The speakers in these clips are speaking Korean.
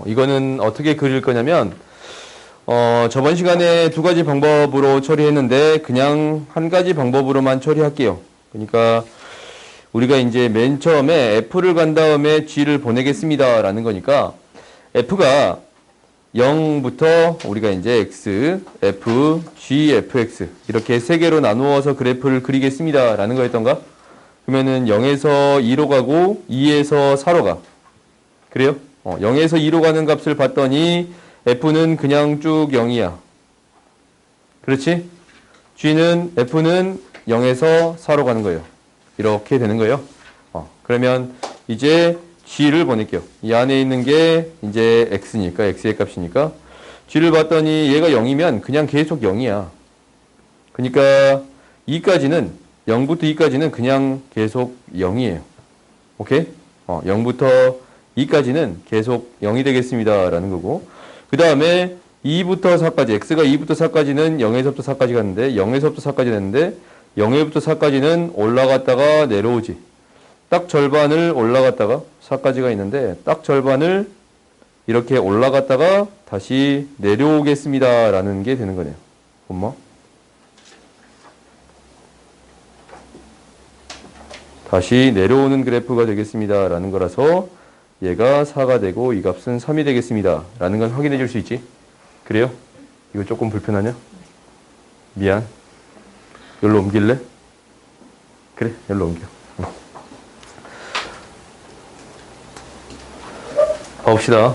이거는 어떻게 그릴 거냐면, 저번 시간에 두 가지 방법으로 처리했는데, 그냥 한 가지 방법으로만 처리할게요. 그러니까, 우리가 이제 맨 처음에 F를 간 다음에 G를 보내겠습니다. 라는 거니까, F가 0부터 우리가 이제 X, F, G, FX 이렇게 세 개로 나누어서 그래프를 그리겠습니다. 라는 거였던가? 그러면은 0에서 2로 가고 2에서 4로 가. 그래요? 0에서 2로 가는 값을 봤더니 F는 그냥 쭉 0이야. 그렇지? F는 0에서 4로 가는 거예요. 이렇게 되는 거예요. 그러면 이제 G를 보낼게요. 이 안에 있는 게 이제 X니까, X의 값이니까. G를 봤더니 얘가 0이면 그냥 계속 0이야. 그러니까 2까지는, 0부터 2까지는 그냥 계속 0이에요. 오케이? 0부터 2까지는 계속 0이 되겠습니다. 라는 거고. 그 다음에 2부터 4까지, X가 2부터 4까지는 0에서부터 4까지 갔는데, 0에서부터 4까지 됐는데, 0에부터 4까지는 올라갔다가 내려오지. 딱 절반을 올라갔다가 4까지가 있는데 딱 절반을 이렇게 올라갔다가 다시 내려오겠습니다. 라는 게 되는 거네요. 엄마? 다시 내려오는 그래프가 되겠습니다. 라는 거라서 얘가 4가 되고 이 값은 3이 되겠습니다. 라는 건 확인해 줄 수 있지? 그래요? 이거 조금 불편하냐? 미안. 여기로 옮길래? 그래, 여기로 옮겨. 봅시다.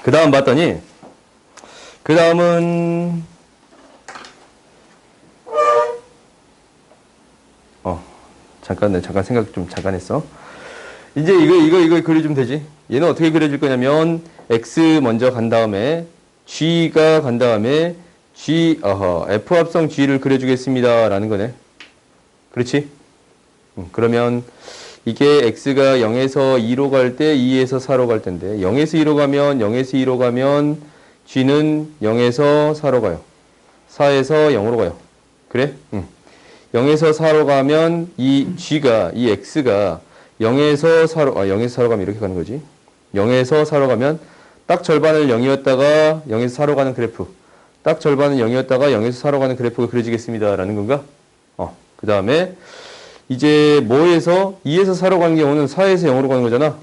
그 다음 봤더니, 그 다음은, 잠깐 생각 좀 잠깐 했어. 이제 이거 그려주면 되지. 얘는 어떻게 그려줄 거냐면, X 먼저 간 다음에, G가 간 다음에, F 합성 G를 그려주겠습니다. 라는 거네. 그렇지? 그러면 이게 X가 0에서 2로 갈 때, 2에서 4로 갈 텐데, 0에서 2로 가면 G는 0에서 4로 가요. 4에서 0으로 가요. 그래? 0에서 4로 가면 이 X가 0에서 4로 가면 이렇게 가는 거지. 0에서 4로 가면 딱 절반을 0이었다가 0에서 4로 가는 그래프. 딱 절반은 0이었다가 0에서 4로 가는 그래프가 그려지겠습니다. 라는 건가? 그 다음에 이제 뭐에서 2에서 4로 가는 경우는 4에서 0으로 가는 거잖아.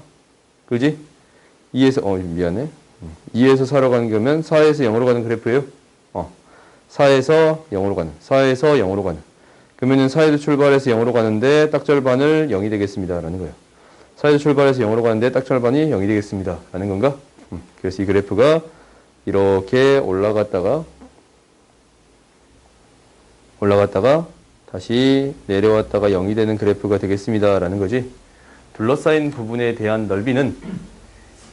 그지? 2에서 4로 가는 경우면 4에서 0으로 가는 그래프예요. 4에서 0으로 가는. 그러면은 4에서 출발해서 0으로 가는데 딱 절반을 0이 되겠습니다. 라는 거예요. 4에서 출발해서 0으로 가는데 딱 절반이 0이 되겠습니다. 라는 건가? 그래서 이 그래프가 이렇게 올라갔다가 다시 내려왔다가 0이 되는 그래프가 되겠습니다. 라는 거지. 둘러싸인 부분에 대한 넓이는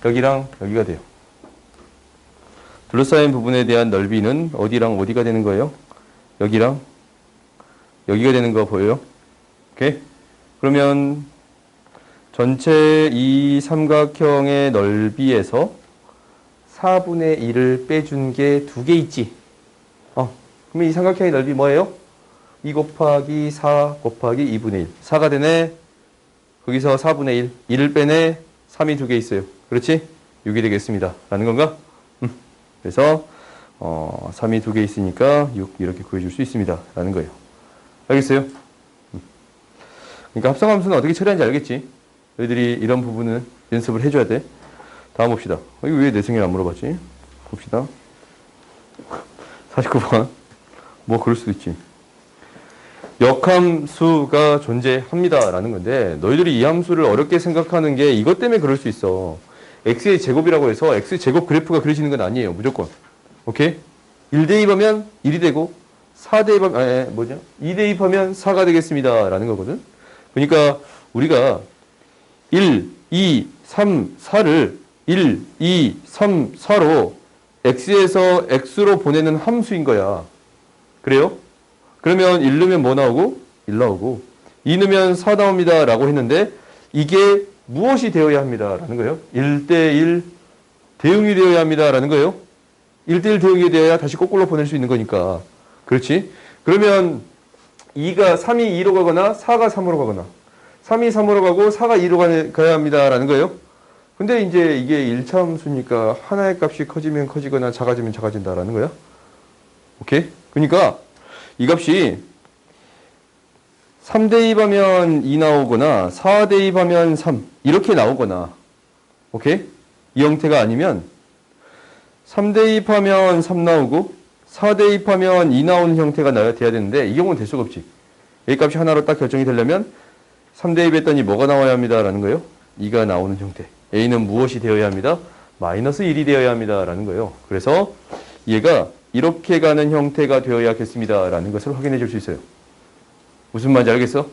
여기랑 여기가 돼요. 둘러싸인 부분에 대한 넓이는 어디랑 어디가 되는 거예요? 여기랑 여기가 되는 거 보여요? 오케이? 그러면 전체 이 삼각형의 넓이에서 4분의 1을 빼준 게 두 개 있지? 그러면 이 삼각형의 넓이 뭐예요? 2 곱하기 4 곱하기 2분의 1. 4가 되네. 거기서 4분의 1. 1을 빼네. 3이 두 개 있어요. 그렇지? 6이 되겠습니다. 라는 건가? 그래서 3이 두 개 있으니까 6 이렇게 구해줄 수 있습니다. 라는 거예요. 알겠어요? 그러니까 합성함수는 어떻게 처리하는지 알겠지? 너희들이 이런 부분은 연습을 해줘야 돼. 다음 봅시다. 이거 왜 내 생일 안 물어봤지? 봅시다. 49번. 뭐 그럴 수도 있지. 역함수가 존재합니다. 라는 건데 너희들이 이 함수를 어렵게 생각하는 게 이것 때문에 그럴 수 있어. x의 제곱이라고 해서 x제곱 그래프가 그려지는 건 아니에요. 무조건. 오케이? 1 대입하면 1이 되고 4 대입하면 2 대입하면 4가 되겠습니다. 라는 거거든. 그러니까 우리가 1, 2, 3, 4를 1, 2, 3, 4로 x에서 x로 보내는 함수인 거야. 그래요? 그러면 1 넣으면 뭐 나오고? 1 나오고 2 넣으면 4 나옵니다. 라고 했는데 이게 무엇이 되어야 합니다. 라는 거예요. 1대1 대응이 되어야 합니다. 라는 거예요. 1대1 대응이 되어야 다시 거꾸로 보낼 수 있는 거니까. 그렇지? 그러면 3이 2로 가거나 4가 3으로 가거나 3이 3으로 가고 4가 2로 가야 합니다라는 거예요. 근데 이제 이게 1차 함수니까 하나의 값이 커지면 커지거나 작아지면 작아진다라는 거야. 오케이? 그러니까 이 값이 3 대입하면 2 나오거나 4 대입하면 3 이렇게 나오거나 오케이? 이 형태가 아니면 3 대입하면 3 나오고 4 대입하면 2 나오는 형태가 돼야 되는데 이 경우는 될 수가 없지. A 값이 하나로 딱 결정이 되려면 3 대입했더니 뭐가 나와야 합니다 라는 거예요. 2가 나오는 형태. A는 무엇이 되어야 합니다? 마이너스 1이 되어야 합니다 라는 거예요. 그래서 얘가 이렇게 가는 형태가 되어야겠습니다 라는 것을 확인해 줄 수 있어요. 무슨 말인지 알겠어?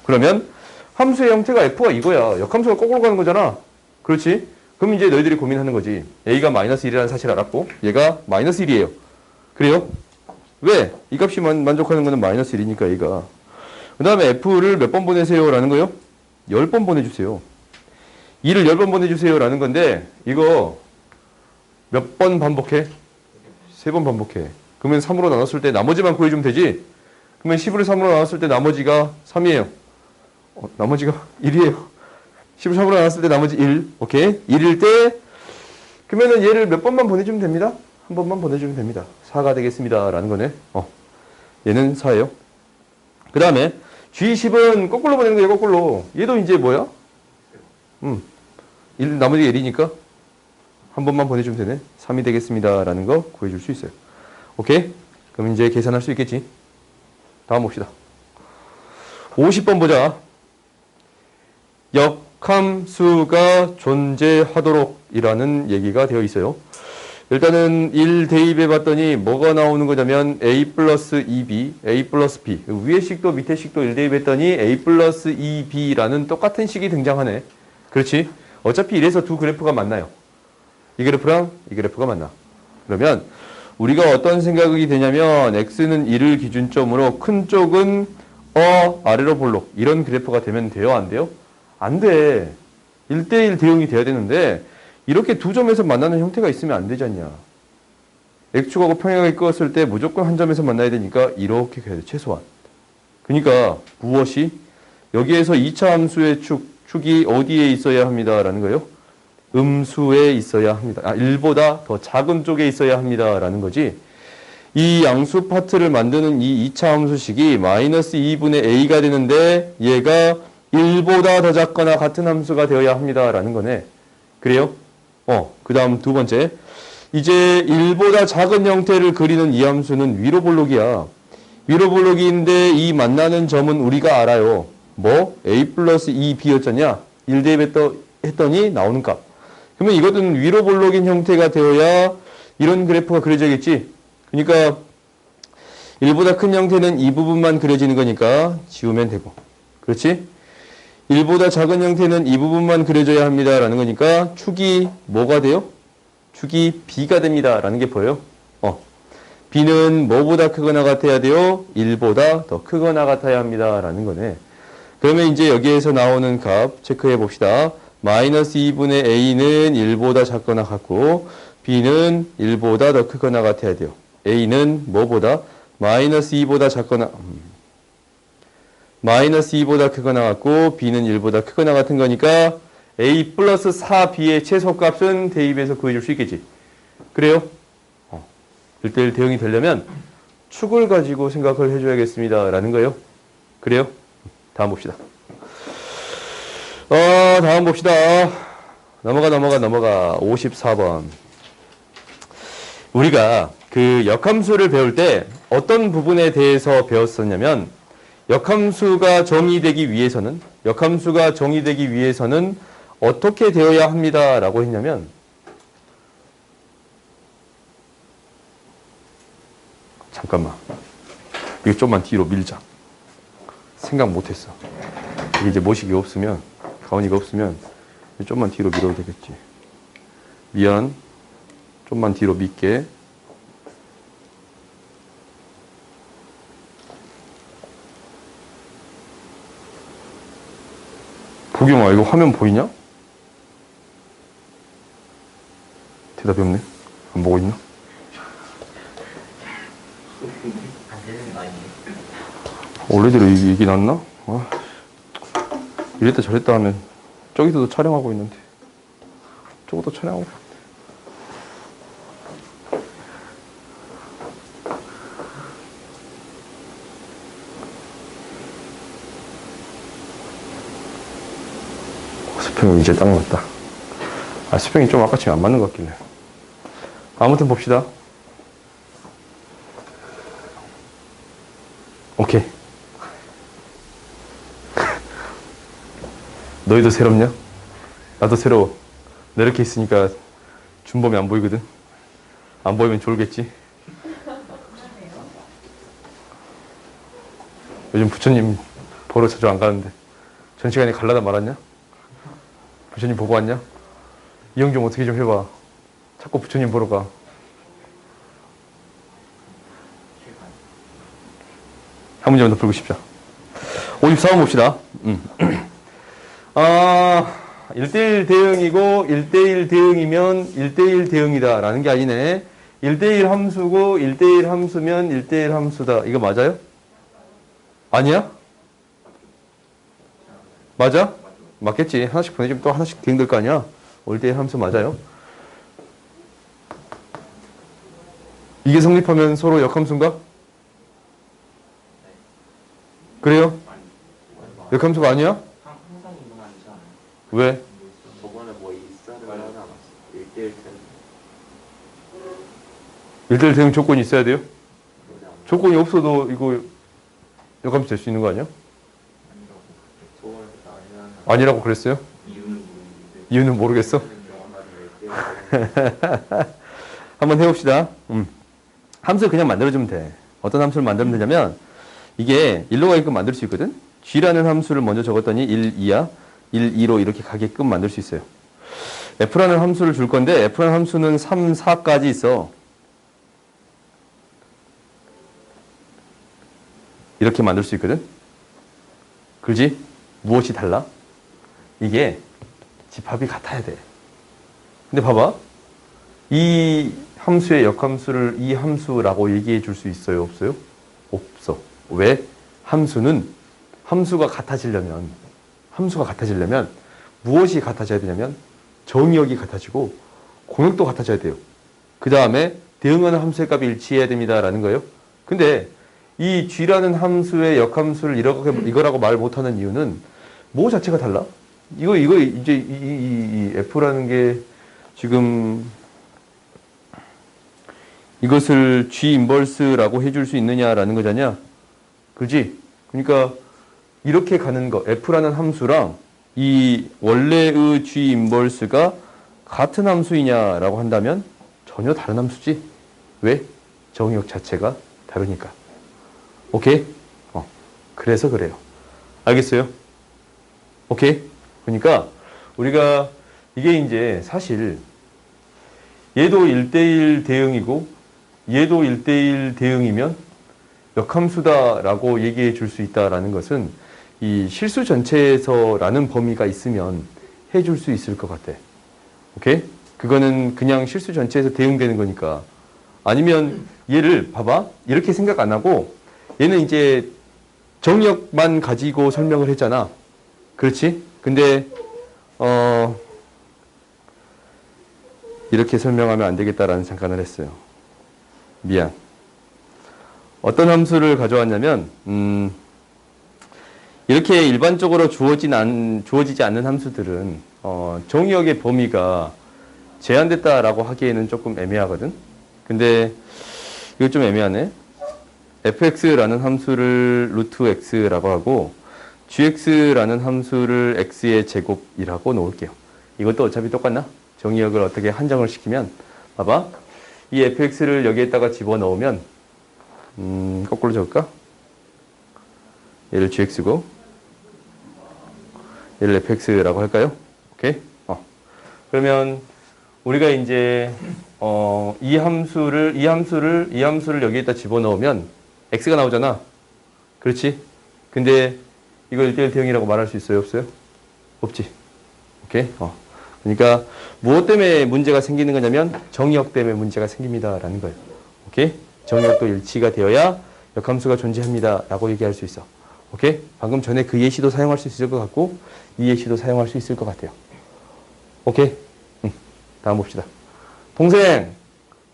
그러면 함수의 형태가 F가 이거야. 역함수가 거꾸로 가는 거잖아. 그렇지? 그럼 이제 너희들이 고민하는 거지. A가 마이너스 1이라는 사실을 알았고 얘가 마이너스 1이에요. 그래요? 왜? 이 값이 만족하는 거는 마이너스 1이니까 A가. 그 다음에 F를 몇 번 보내세요 라는 거요? 10번 보내주세요. 2를 10번 보내주세요 라는 건데 이거 몇 번 반복해? 3번 반복해. 그러면 3으로 나눴을 때 나머지만 구해주면 되지? 그러면 10을 3으로 나눴을 때 나머지가 3이에요. 나머지가 1이에요. 10을 3으로 나눴을 때 나머지 1. 오케이? 1일 때 그러면은 얘를 몇 번만 보내주면 됩니다. 한 번만 보내주면 됩니다. 4가 되겠습니다 라는 거네. 얘는 4예요. 그 다음에 G10은 거꾸로 보내는 거예요. 거꾸로. 얘도 이제 뭐야? 1, 나머지가 1이니까 한 번만 보내주면 되네. 3이 되겠습니다 라는 거 구해줄 수 있어요. 오케이? 그럼 이제 계산할 수 있겠지? 다음 봅시다. 50번 보자. 역함수가 존재하도록 이라는 얘기가 되어 있어요. 일단은 1 대입해 봤더니 뭐가 나오는 거냐면 A 플러스 2B, A 플러스 B. 위에 식도 밑에 식도 1 대입했더니 A 플러스 2B라는 똑같은 식이 등장하네. 그렇지? 어차피 이래서 두 그래프가 만나요. 이 그래프랑 이 그래프가 만나. 그러면 우리가 어떤 생각이 되냐면 X는 1을 기준점으로 큰 쪽은 아래로 볼록 이런 그래프가 되면 돼요? 안 돼요? 안 돼. 1대1 대응이 돼야 되는데 이렇게 두 점에서 만나는 형태가 있으면 안 되지 않냐. X축하고 평행을 그었을 때 무조건 한 점에서 만나야 되니까 이렇게 가야 돼. 최소한. 그러니까 무엇이? 여기에서 2차 함수의 축이 어디에 있어야 합니다 라는 거예요. 음수에 있어야 합니다. 1보다 더 작은 쪽에 있어야 합니다 라는 거지. 이 양수 파트를 만드는 이 2차 함수식이 마이너스 2분의 a가 되는데 얘가 1보다 더 작거나 같은 함수가 되어야 합니다 라는 거네. 그래요? 그 다음 두 번째. 이제 1보다 작은 형태를 그리는 이 함수는 위로 볼록이야. 위로 볼록인데 이 만나는 점은 우리가 알아요. 뭐? a 플러스 2b였잖냐? 1 대입했더니 나오는 값. 그러면 이것은 위로 볼록인 형태가 되어야 이런 그래프가 그려져야겠지. 그러니까 1보다 큰 형태는 이 부분만 그려지는 거니까 지우면 되고. 그렇지? 1보다 작은 형태는 이 부분만 그려져야 합니다 라는 거니까 축이 뭐가 돼요? 축이 B가 됩니다 라는 게 보여요. B는 뭐보다 크거나 같아야 돼요? 1보다 더 크거나 같아야 합니다 라는 거네. 그러면 이제 여기에서 나오는 값 체크해 봅시다. 마이너스 2분의 a는 1보다 작거나 같고 b는 1보다 더 크거나 같아야 돼요. a는 뭐보다? 마이너스 2보다 작거나 마이너스 2보다 크거나 같고 b는 1보다 크거나 같은 거니까 a 플러스 4b의 최소값은 대입해서 구해줄 수 있겠지. 그래요? 1대1 대응이 되려면 축을 가지고 생각을 해줘야겠습니다 라는 거예요. 그래요? 다음 봅시다. 다음 봅시다. 넘어가. 54번. 우리가 그 역함수를 배울 때 어떤 부분에 대해서 배웠었냐면 역함수가 정의되기 위해서는 어떻게 되어야 합니다 라고 했냐면 잠깐만. 이거 좀만 뒤로 밀자. 생각 못했어. 이게 이제 모식이 없으면 가온이가 없으면 좀만 뒤로 밀어도 되겠지. 미안. 좀만 뒤로 밀게. 보경아, 이거 화면 보이냐? 대답이 없네. 안 보고 있나? 안 되는 거 아니에요? 원래대로 이게 낫나? 아, 이랬다 저랬다 하면 저기서도 촬영하고 있는데 저것도 촬영하고 있는데. 수평이 이제 딱 맞다. 아, 수평이 좀 아까처럼 안 맞는 것 같길래. 아무튼 봅시다. 오케이. 너희도 새롭냐? 나도 새로워. 나 이렇게 있으니까 준범이 안 보이거든. 안 보이면 졸겠지. 요즘 부처님 보러 자주 안 가는데 전 시간에 갈라다 말았냐? 부처님 보고 왔냐? 이형 좀 어떻게 좀 해봐. 자꾸 부처님 보러 가. 한 문제만 더 풀고 싶자. 54번 봅시다. 1대1 대응이고 1대1 대응이면 1대1 대응이다 라는 게 아니네. 1대1 함수고 1대1 함수면 1대1 함수다. 이거 맞아요? 아니야? 맞아? 맞겠지. 하나씩 보내주면 또 하나씩 대응될 거 아니야? 1대1 함수 맞아요. 이게 성립하면 서로 역함수인가? 그래요? 역함수가 아니야? 항상 있는 거 아니지 않아요? 왜? 저번에 뭐 있어야 하지 않았어? 1대1 1대1 대응 조건이 있어야 돼요? 조건이 없어도 이거 역함수 될 수 있는 거 아니야? 아니라고 그랬어요? 이유는 모르겠어? 한번 해봅시다. 함수를 그냥 만들어주면 돼. 어떤 함수를 만들면 되냐면 이게 1로 가게끔 만들 수 있거든? G라는 함수를 먼저 적었더니 1, 2야. 1, 2로 이렇게 가게끔 만들 수 있어요. F라는 함수를 줄 건데 F라는 함수는 3, 4까지 있어. 이렇게 만들 수 있거든? 그렇지? 무엇이 달라? 이게 집합이 같아야 돼. 근데 봐봐. 이 함수의 역함수를 이 함수라고 얘기해 줄 수 있어요? 없어요? 없어. 왜? 함수가 같아지려면 무엇이 같아져야 되냐면 정의역이 같아지고 공역도 같아져야 돼요. 그 다음에 대응하는 함수의 값이 일치해야 됩니다. 라는 거예요. 근데 이 G라는 함수의 역함수를 이거라고 말 못하는 이유는 뭐 자체가 달라? 이거 이제 이 F라는 게 지금 이것을 G 인버스라고 해줄 수 있느냐라는 거잖냐? 그지? 그러니까 이렇게 가는 거 F라는 함수랑 이 원래의 G 인버스가 같은 함수이냐라고 한다면 전혀 다른 함수지. 왜? 정의역 자체가 다르니까. 오케이? 그래서 그래요. 알겠어요? 오케이? 그러니까 우리가 이게 이제 사실 얘도 1대1 대응이고 얘도 1대1 대응이면 역함수다라고 얘기해 줄 수 있다라는 것은 이 실수 전체에서라는 범위가 있으면 해줄 수 있을 것 같아. 오케이? 그거는 그냥 실수 전체에서 대응되는 거니까. 아니면 얘를 봐봐. 이렇게 생각 안 하고 얘는 이제 정역만 가지고 설명을 했잖아. 그렇지? 근데 이렇게 설명하면 안 되겠다라는 잠깐을 했어요. 미안. 어떤 함수를 가져왔냐면 이렇게 일반적으로 주어지지 않는 함수들은 정의역의 범위가 제한됐다라고 하기에는 조금 애매하거든. 근데 이거 좀 애매하네. fx라는 함수를 루트 x라고 하고 gx라는 함수를 x의 제곱이라고 놓을게요. 이것도 어차피 똑같나? 정의역을 어떻게 한정을 시키면 봐봐. 이 fx를 여기에다가 집어넣으면 거꾸로 적을까? 얘를 gx고 얘를 fx라고 할까요? 오케이? 그러면 우리가 이제 이 함수를 여기에다 집어넣으면 x가 나오잖아. 그렇지? 근데 이걸 1대1 대응이라고 말할 수 있어요? 없어요? 없지. 오케이? 그러니까 무엇 때문에 문제가 생기는 거냐면 정의역 때문에 문제가 생깁니다. 라는 거예요. 오케이? 정의역도 일치가 되어야 역함수가 존재합니다. 라고 얘기할 수 있어. 오케이? 방금 전에 그 예시도 사용할 수 있을 것 같고 이 예시도 사용할 수 있을 것 같아요. 오케이? 다음 봅시다.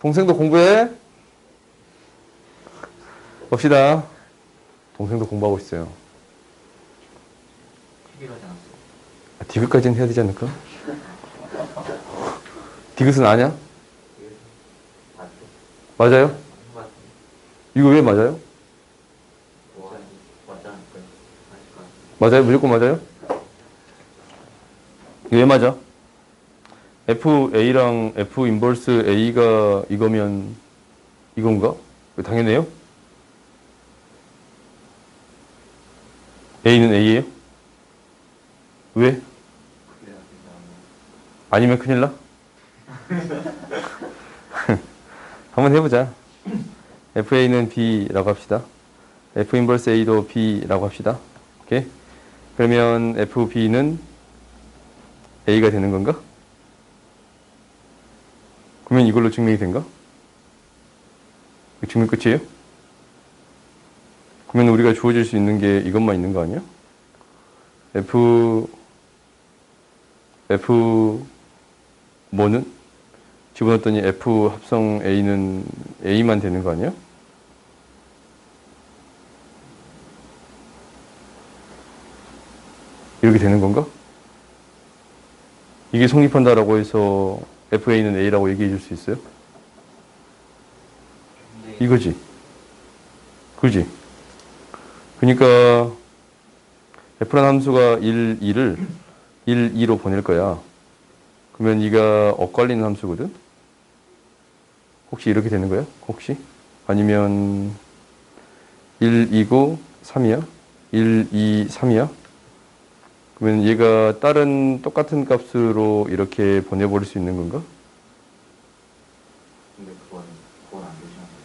동생도 공부해? 봅시다. 동생도 공부하고 있어요. TV가 지 않았어. 디귿까지는 해야 되지 않을까? 디귿은 아냐? 맞죠? 맞아요? 맞죠? 이거 왜 맞아요? 맞지 않을까요? 아닐까요? 맞아요? 무조건 맞아요? 이거 왜 맞아? FA랑 F 인버스 A가 이거면 이건가? 당연해요? A는 A예요? 왜? 그래야 되잖아. 아니면 큰일 나? 한번 해보자. FA는 B라고 합시다. F 인버스 A도 B라고 합시다. 오케이? 그러면 FB는 A가 되는 건가? 그러면 이걸로 증명이 된가? 증명 끝이에요? 그러면 우리가 주어질 수 있는 게 이것만 있는 거 아니야? 뭐는? 집어넣었더니 F 합성 A는 A만 되는 거 아니야? 이렇게 되는 건가? 이게 성립한다라고 해서 FA는 A라고 얘기해 줄 수 있어요? 근데 이거지. 그지? 그러니까 F라는 함수가 1, 2를 1, 2로 보낼 거야. 그러면 이가 엇갈리는 함수거든? 혹시 이렇게 되는 거야? 혹시? 아니면 1, 2고 3이야? 1, 2, 3이야? 그러면 얘가 다른 똑같은 값으로 이렇게 보내버릴 수 있는 건가? 근데 그건 안 되지 않나요?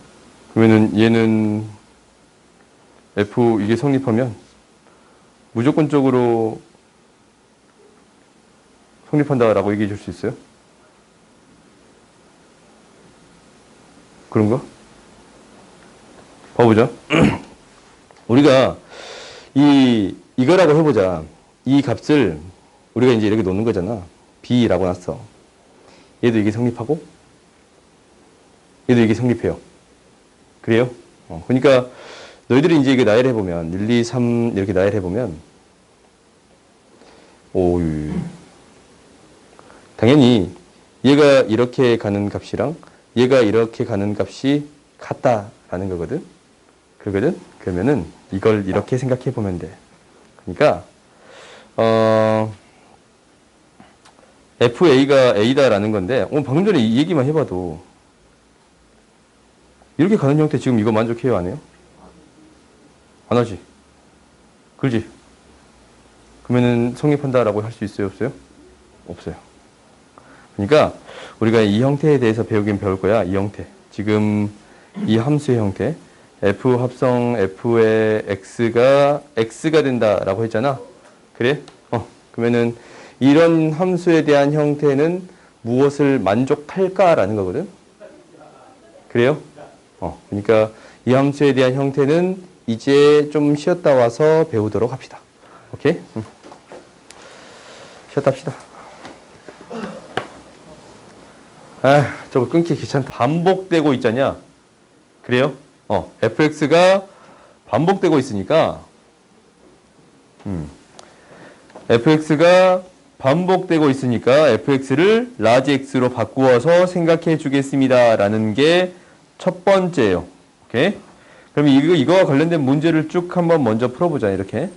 그러면은 얘는 F 이게 성립하면 무조건적으로 성립한다라고 얘기해 줄 수 있어요? 그런가? 봐보자. 우리가 이거라고 해보자. 이 값을 우리가 이제 이렇게 놓는 거잖아. B라고 놨어. 얘도 이게 성립하고 얘도 이게 성립해요. 그래요? 그러니까 너희들이 이제 이게 나열해 보면 1, 2, 3 이렇게 나열해 보면 당연히 얘가 이렇게 가는 값이랑 얘가 이렇게 가는 값이 같다라는 거거든. 그러거든. 그러면은 이걸 이렇게 생각해 보면 돼. 그러니까 FA가 A다라는 건데 방금 전에 이 얘기만 해봐도 이렇게 가는 형태 지금 이거 만족해요? 안 해요? 안 하지? 그렇지? 그러면은 성립한다라고 할 수 있어요? 없어요? 없어요. 그러니까 우리가 이 형태에 대해서 배우긴 배울 거야. 이 형태. 지금 이 함수의 형태. F 합성 F의 X가 된다라고 했잖아. 그래? 그러면은 이런 함수에 대한 형태는 무엇을 만족할까라는 거거든. 그래요? 그러니까 이 함수에 대한 형태는 이제 좀 쉬었다 와서 배우도록 합시다. 오케이? 쉬었다 합시다. 저거 끊기 귀찮다. 반복되고 있잖냐? 그래요? fx가 반복되고 있으니까 fx가 반복되고 있으니까 fx를 large x로 바꾸어서 생각해 주겠습니다. 라는 게 첫 번째예요. 오케이? 그럼 이거와 관련된 문제를 쭉 한번 먼저 풀어보자. 이렇게.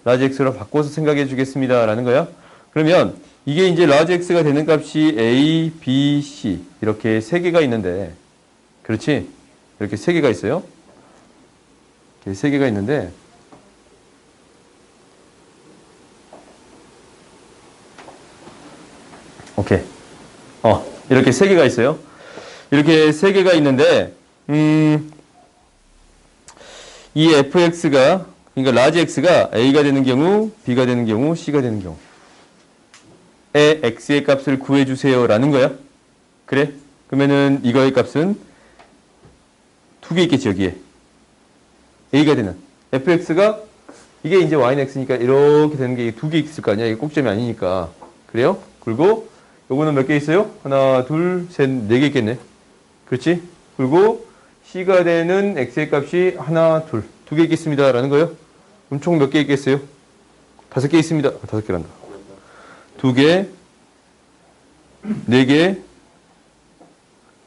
large x로 바꿔서 생각해 주겠습니다. 라는 거야. 그러면 이게 이제 large x가 되는 값이 a, b, c 이렇게 세 개가 있는데 그렇지? 이렇게 세 개가 있어요. 이렇게 세 개가 있는데 오케이. 이렇게 세 개가 있어요. 이렇게 세 개가 있는데, 이 fx가, 그러니까 large x가 a가 되는 경우, b가 되는 경우, c가 되는 경우. 에 x의 값을 구해주세요. 라는 거야. 그래? 그러면은 이거의 값은 두 개 있겠지, 여기에. a가 되는 fx가 이게 이제 y는 x니까 이렇게 되는 게 두 개 있을 거 아니야. 이게 꼭점이 아니니까. 그래요? 그리고 요거는 몇 개 있어요? 하나, 둘, 셋, 네 개 있겠네. 그렇지? 그리고 c가 되는 x의 값이 하나, 둘, 두 개 있겠습니다. 라는 거예요. 그럼 총 몇 개 있겠어요? 다섯 개 있습니다. 다섯 개란다. 두 개, 네 개,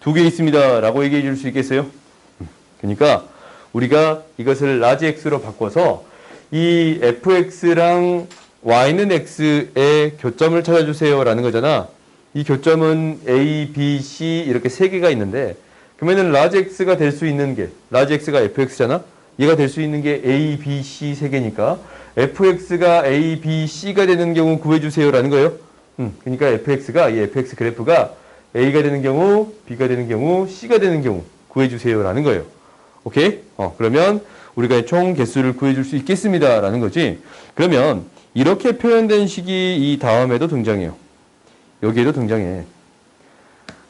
두 개 있습니다. 라고 얘기해 줄 수 있겠어요? 그러니까 우리가 이것을 라지 x로 바꿔서 이 fx랑 y는 x의 교점을 찾아주세요. 라는 거잖아. 이 교점은 a, b, c 이렇게 세 개가 있는데 그러면은 라지 x가 될 수 있는 게 라지 x가 fx잖아. 얘가 될 수 있는 게 a, b, c 세 개니까 fx가 a, b, c가 되는 경우 구해주세요. 라는 거예요. 그러니까 fx가 이 fx 그래프가 a가 되는 경우, b가 되는 경우, c가 되는 경우 구해주세요. 라는 거예요. 오케이? 그러면 우리가 총 개수를 구해줄 수 있겠습니다. 라는 거지. 그러면 이렇게 표현된 식이 이 다음에도 등장해요. 여기에도 등장해.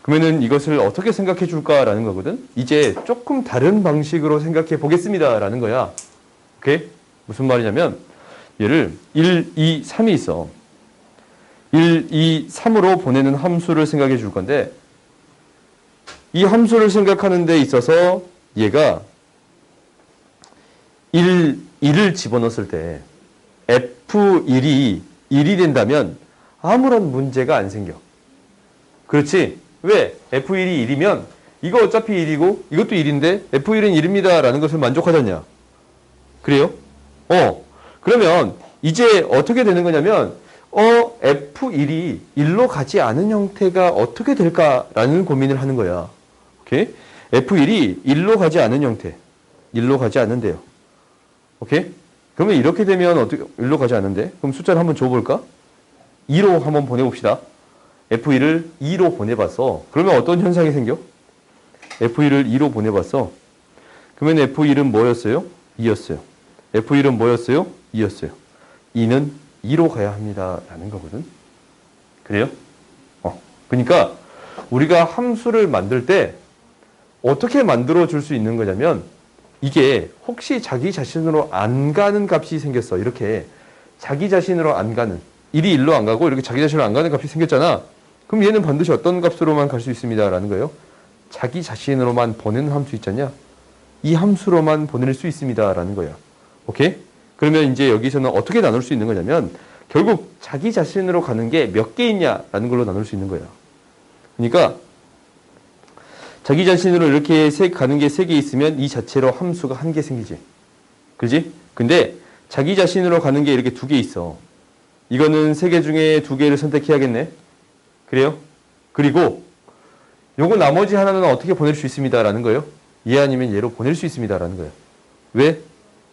그러면은 이것을 어떻게 생각해 줄까라는 거거든. 이제 조금 다른 방식으로 생각해 보겠습니다라는 거야. 오케이? 무슨 말이냐면 얘를 1, 2, 3이 있어. 1, 2, 3으로 보내는 함수를 생각해 줄 건데 이 함수를 생각하는 데 있어서 얘가 1을 집어넣었을 때 F1이 1이 된다면 아무런 문제가 안 생겨. 그렇지? 왜? F1이 1이면 이거 어차피 1이고 이것도 1인데 F1은 1입니다 라는 것을 만족하잖냐. 그래요? 그러면 이제 어떻게 되는 거냐면 F1이 1로 가지 않은 형태가 어떻게 될까라는 고민을 하는 거야. 오케이? F1이 1로 가지 않은 형태. 1로 가지 않는데요. 오케이? 그러면 이렇게 되면 어떻게 1로 가지 않는데? 그럼 숫자를 한번 줘볼까? 2로 한번 보내봅시다. F1을 2로 보내봤어. 그러면 어떤 현상이 생겨? F1을 2로 보내봤어. 그러면 F1은 뭐였어요? 2였어요. F1은 뭐였어요? 2였어요. 2는 2로 가야 합니다. 라는 거거든. 그래요? 그러니까 우리가 함수를 만들 때 어떻게 만들어 줄 수 있는 거냐면 이게 혹시 자기 자신으로 안 가는 값이 생겼어. 이렇게 자기 자신으로 안 가는 1이 1로 안 가고 이렇게 자기 자신으로 안 가는 값이 생겼잖아. 그럼 얘는 반드시 어떤 값으로만 갈 수 있습니다. 라는 거예요. 자기 자신으로만 보내는 함수 있잖냐. 이 함수로만 보낼 수 있습니다. 라는 거야. 오케이? 그러면 이제 여기서는 어떻게 나눌 수 있는 거냐면 결국 자기 자신으로 가는 게 몇 개 있냐라는 걸로 나눌 수 있는 거야. 그러니까 자기 자신으로 이렇게 가는 게 3개 있으면 이 자체로 함수가 1개 생기지. 그지? 근데 자기 자신으로 가는 게 이렇게 2개 있어. 이거는 3개 중에 2개를 선택해야겠네. 그래요? 그리고 요거 나머지 하나는 어떻게 보낼 수 있습니다. 라는 거예요. 얘 아니면 얘로 보낼 수 있습니다. 라는 거예요. 왜?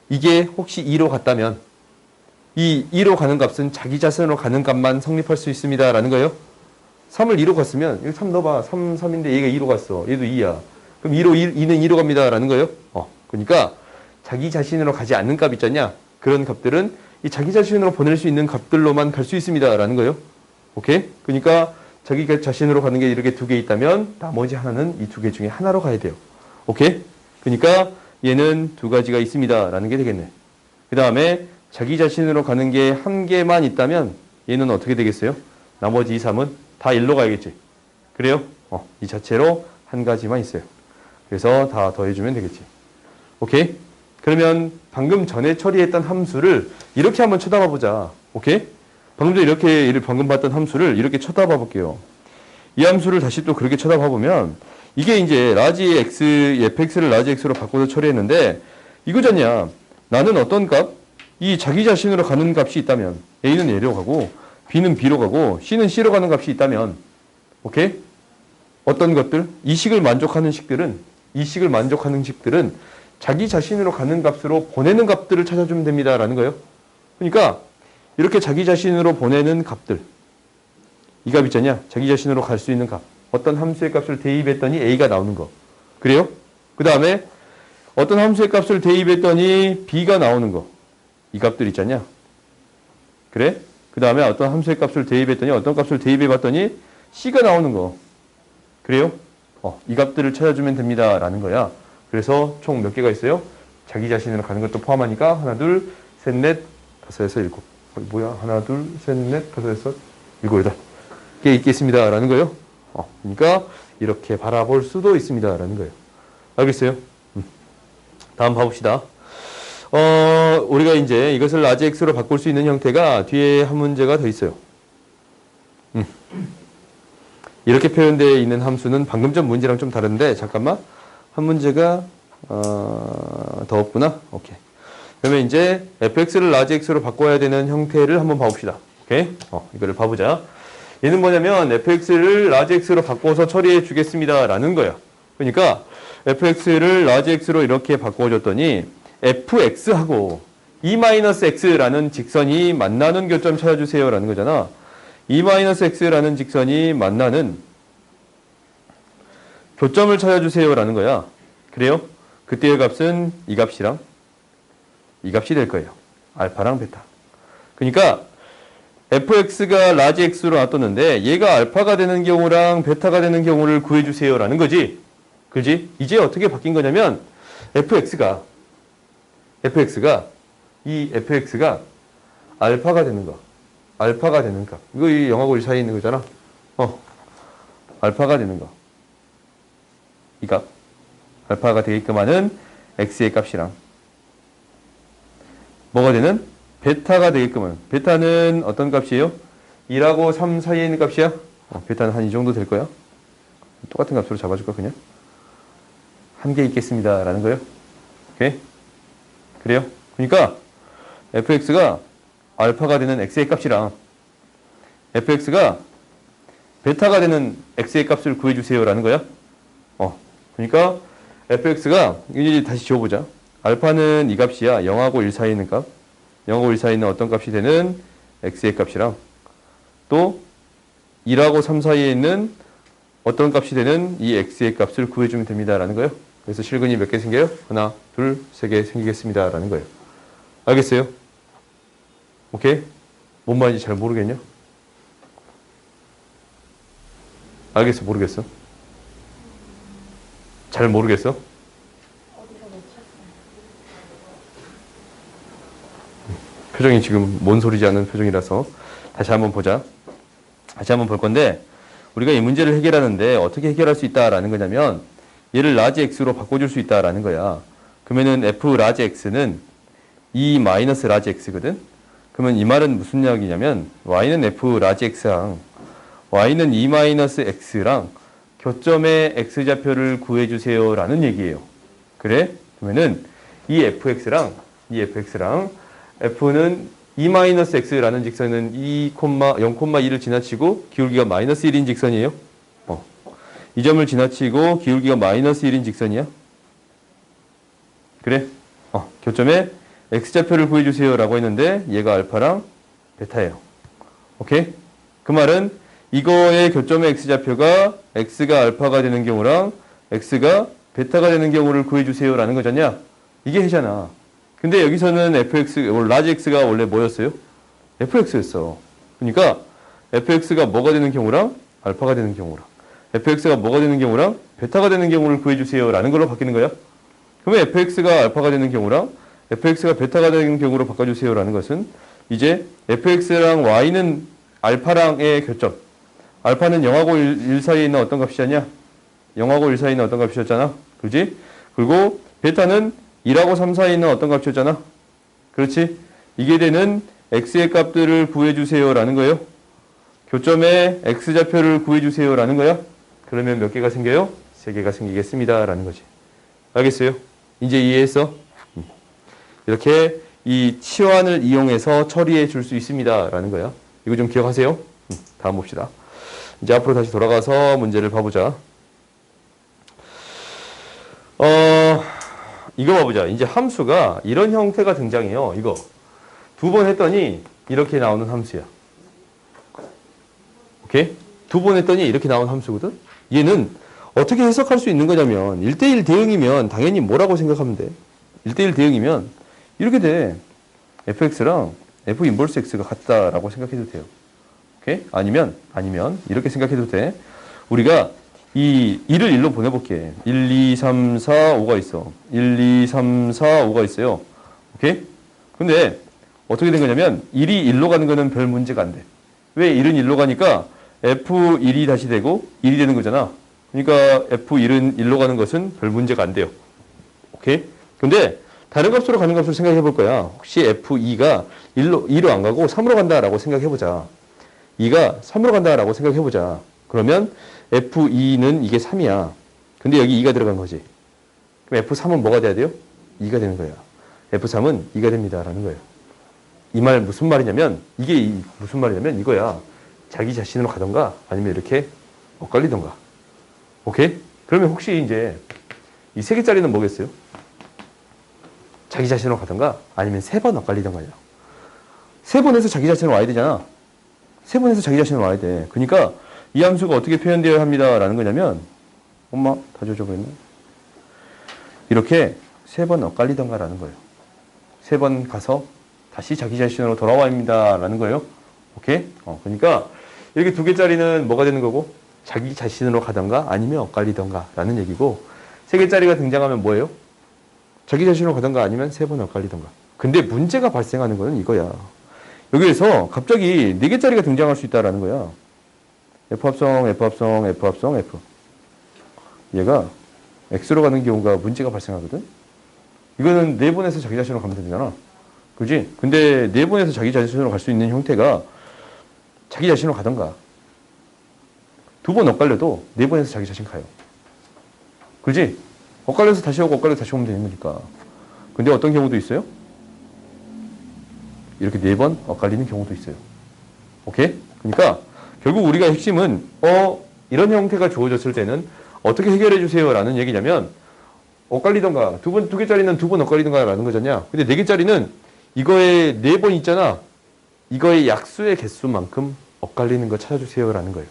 이게 혹시 2로 갔다면 이 2로 가는 값은 자기 자신으로 가는 값만 성립할 수 있습니다. 라는 거예요. 3을 2로 갔으면 여기 3 넣어봐. 3, 3인데 얘가 2로 갔어. 얘도 2야. 그럼 2는 2로 갑니다. 라는 거예요. 그러니까 자기 자신으로 가지 않는 값 있잖냐. 그런 값들은 이 자기 자신으로 보낼 수 있는 값들로만 갈 수 있습니다. 라는 거예요. 오케이? 그러니까 자기 자신으로 가는 게 이렇게 2개 있다면 나머지 하나는 이 2개 중에 하나로 가야 돼요. 오케이? 그러니까 얘는 2가지가 있습니다. 라는 게 되겠네. 그 다음에 자기 자신으로 가는 게 1개만 있다면 얘는 어떻게 되겠어요? 나머지 2, 3은 다 1로 가야겠지. 그래요? 이 자체로 1가지만 있어요. 그래서 다 더해주면 되겠지. 오케이? 그러면 방금 전에 처리했던 함수를 이렇게 한번 쳐다봐 보자. 오케이? 방금 전에 이렇게 방금 봤던 함수를 이렇게 쳐다봐 볼게요. 이 함수를 다시 또 그렇게 쳐다봐 보면 이게 이제 라지 x, fx를 라지 x로 바꿔서 처리했는데 이거잖냐. 나는 어떤 값? 이 자기 자신으로 가는 값이 있다면 a는 a로 가고 b는 b로 가고 c는 c로 가는 값이 있다면 오케이? 어떤 것들? 이 식을 만족하는 식들은 자기 자신으로 가는 값으로 보내는 값들을 찾아주면 됩니다. 라는 거예요. 그러니까 이렇게 자기 자신으로 보내는 값들 이 값 있잖냐. 자기 자신으로 갈 수 있는 값. 어떤 함수의 값을 대입했더니 a가 나오는 거. 그래요? 그 다음에 어떤 함수의 값을 대입했더니 b가 나오는 거. 이 값들 있잖냐. 그래? 그 다음에 어떤 함수의 값을 대입했더니 어떤 값을 대입해봤더니 c가 나오는 거. 그래요? 이 값들을 찾아주면 됩니다. 라는 거야. 그래서 총 몇 개가 있어요? 자기 자신으로 가는 것도 포함하니까 하나, 둘, 셋, 넷, 다섯, 여섯, 일곱. 뭐야? 하나, 둘, 셋, 넷, 다섯, 여섯, 일곱, 여덟. 개 있겠습니다. 라는 거예요. 그러니까 이렇게 바라볼 수도 있습니다. 라는 거예요. 알겠어요? 다음 봐봅시다. 우리가 이제 이것을 라지 x로 바꿀 수 있는 형태가 뒤에 한 문제가 더 있어요. 이렇게 표현되어 있는 함수는 방금 전 문제랑 좀 다른데, 잠깐만. 한 문제가, 더 없구나. 오케이. 그러면 이제 fx를 라지 x로 바꿔야 되는 형태를 한번 봐봅시다. 오케이? 이거를 봐보자. 얘는 뭐냐면 fx를 라지 x로 바꿔서 처리해 주겠습니다. 라는 거야. 그러니까 fx를 라지 x로 이렇게 바꿔줬더니 fx하고 e-x라는 직선이 만나는 교점 찾아주세요. 라는 거잖아. e-x라는 직선이 만나는 교점을 찾아주세요. 라는 거야. 그래요? 그때의 값은 이 값이랑 이 값이 될 거예요. 알파랑 베타. 그러니까 fx가 라지 x로 놔뒀는데 얘가 알파가 되는 경우랑 베타가 되는 경우를 구해주세요. 라는 거지. 그지? 이제 어떻게 바뀐 거냐면 fx가 알파가 되는 거. 알파가 되는 값. 이거 이 0하고 1 사이에 있는 거잖아. 알파가 되는 거. 이 값. 알파가 되게끔 하는 x의 값이랑 뭐가 되는? 베타가 되게끔 하는. 베타는 어떤 값이에요? 2하고 3 사이에 있는 값이야? 베타는 한 이 정도 될 거야. 똑같은 값으로 잡아줄까 그냥? 한 개 있겠습니다. 라는 거예요. 오케이? 그래요? 그러니까 fx가 알파가 되는 x의 값이랑 fx가 베타가 되는 x의 값을 구해주세요. 라는 거야. 그러니까 fx가 이제 다시 지워보자. 알파는 이 값이야. 0하고 1 사이에 있는 값. 0하고 1 사이에 있는 어떤 값이 되는 x의 값이랑 또 1하고 3 사이에 있는 어떤 값이 되는 이 x의 값을 구해주면 됩니다. 라는 거예요. 그래서 실근이 몇 개 생겨요? 하나, 둘, 세 개 생기겠습니다. 라는 거예요. 알겠어요? 오케이? 뭔 말인지 잘 모르겠냐? 알겠어? 모르겠어? 잘 모르겠어? 표정이 지금 뭔 소리지 않는 표정이라서 다시 한번 보자. 다시 한번 볼 건데 우리가 이 문제를 해결하는데 어떻게 해결할 수 있다라는 거냐면 얘를 라지 x로 바꿔줄 수 있다라는 거야. 그러면은 f 라지 x는 e 마이너스 라지 x거든. 그러면 이 말은 무슨 이야기냐면 y는 f 라지 x랑 y는 e 마이너스 x랑 교점의 x좌표를 구해주세요라는 얘기예요. 그래? 그러면은 이 fx랑 f는 e-x라는 직선은 0,2를 지나치고 기울기가 마이너스 1인 직선이에요. 이 점을 지나치고 기울기가 마이너스 1인 직선이야. 그래? 교점에 x좌표를 구해주세요 라고 했는데 얘가 알파랑 베타예요. 오케이? 그 말은 이거의 교점의 x좌표가 x가 알파가 되는 경우랑 x가 베타가 되는 경우를 구해주세요 라는 거잖냐? 이게 해잖아. 근데 여기서는 라지 x가 원래 뭐였어요? fx였어. 그러니까 fx가 뭐가 되는 경우랑 알파가 되는 경우랑 fx가 뭐가 되는 경우랑 베타가 되는 경우를 구해주세요 라는 걸로 바뀌는 거야. 그러면 fx가 알파가 되는 경우랑 fx가 베타가 되는 경우로 바꿔주세요 라는 것은 이제 fx랑 y는 알파랑의 교점. 알파는 0하고 1 사이에 있는 어떤 값이었냐? 0하고 1 사이에 있는 어떤 값이었잖아. 그지? 그리고 베타는 1하고 3 사이에 있는 어떤 값이었잖아. 그렇지? 이게 되는 x의 값들을 구해주세요 라는 거예요. 교점의 x좌표를 구해주세요 라는 거야. 그러면 몇 개가 생겨요? 3개가 생기겠습니다 라는 거지. 알겠어요? 이제 이해했어? 이렇게 이 치환을 이용해서 처리해 줄 수 있습니다 라는 거야. 이거 좀 기억하세요. 다음 봅시다. 이제 앞으로 다시 돌아가서 문제를 봐보자. 이거 봐보자. 이제 함수가 이런 형태가 등장해요. 이거. 2번 했더니 이렇게 나오는 함수야. 오케이? 2번 했더니 이렇게 나오는 함수거든? 얘는 어떻게 해석할 수 있는 거냐면 1대1 대응이면 당연히 뭐라고 생각하면 돼? 1대1 대응이면 이렇게 돼. fx랑 f 인버스 x가 같다라고 생각해도 돼요. 오케이? 아니면 이렇게 생각해도 돼. 우리가 이 1을 1로 보내볼게. 1, 2, 3, 4, 5가 있어. 1, 2, 3, 4, 5가 있어요. 오케이? 근데 어떻게 된 거냐면 1이 1로 가는 거는 별 문제가 안 돼. 왜 1은 1로 가니까 F1이 다시 되고 1이 되는 거잖아. 그러니까 F1은 1로 가는 것은 별 문제가 안 돼요. 오케이? 근데 다른 값으로 가는 값을 생각해 볼 거야. 혹시 F2가 2로 안 가고 3으로 간다라고 생각해 보자. 2가 3으로 간다라고 생각해 보자. 그러면 F2는 이게 3이야. 근데 여기 2가 들어간 거지. 그럼 F3은 뭐가 돼야 돼요? 2가 되는 거야. F3은 2가 됩니다. 라는 거예요. 이 말 무슨 말이냐면 이게 무슨 말이냐면 이거야. 자기 자신으로 가던가 아니면 이렇게 엇갈리던가. 오케이? 그러면 혹시 이제 이 세 개짜리는 뭐겠어요? 자기 자신으로 가던가 아니면 세 번 엇갈리던가요. 세 번에서 자기 자신으로 와야 되잖아. 세 번에서 자기 자신으로 와야 돼. 그러니까 이 함수가 어떻게 표현되어야 합니다. 라는 거냐면 엄마 다 줘줘버렸네. 이렇게 세 번 엇갈리던가 라는 거예요. 세 번 가서 다시 자기 자신으로 돌아와야 합니다. 라는 거예요. 오케이? 그러니까 이렇게 두 개짜리는 뭐가 되는 거고 자기 자신으로 가던가 아니면 엇갈리던가 라는 얘기고 세 개짜리가 등장하면 뭐예요? 자기 자신으로 가던가 아니면 세 번 엇갈리던가. 근데 문제가 발생하는 거는 이거야. 여기에서 갑자기 네 개짜리가 등장할 수 있다라는 거야. F합성, F합성, F합성, F. 얘가 X로 가는 경우가 문제가 발생하거든? 이거는 네 번에서 자기 자신으로 가면 되잖아. 그지? 근데 네 번에서 자기 자신으로 갈 수 있는 형태가 자기 자신으로 가던가 두 번 엇갈려도 네 번에서 자기 자신 가요. 그지? 엇갈려서 다시 오고 엇갈려서 다시 오면 되는 거니까. 근데 어떤 경우도 있어요? 이렇게 네 번 엇갈리는 경우도 있어요. 오케이? 그러니까 결국 우리가 핵심은 이런 형태가 주어졌을 때는 어떻게 해결해 주세요 라는 얘기냐면 엇갈리던가 두 개짜리는 두 번 엇갈리던가 라는 거잖냐. 근데 네 개짜리는 이거에 네 번 있잖아. 이거의 약수의 개수만큼 엇갈리는 거 찾아주세요 라는 거예요.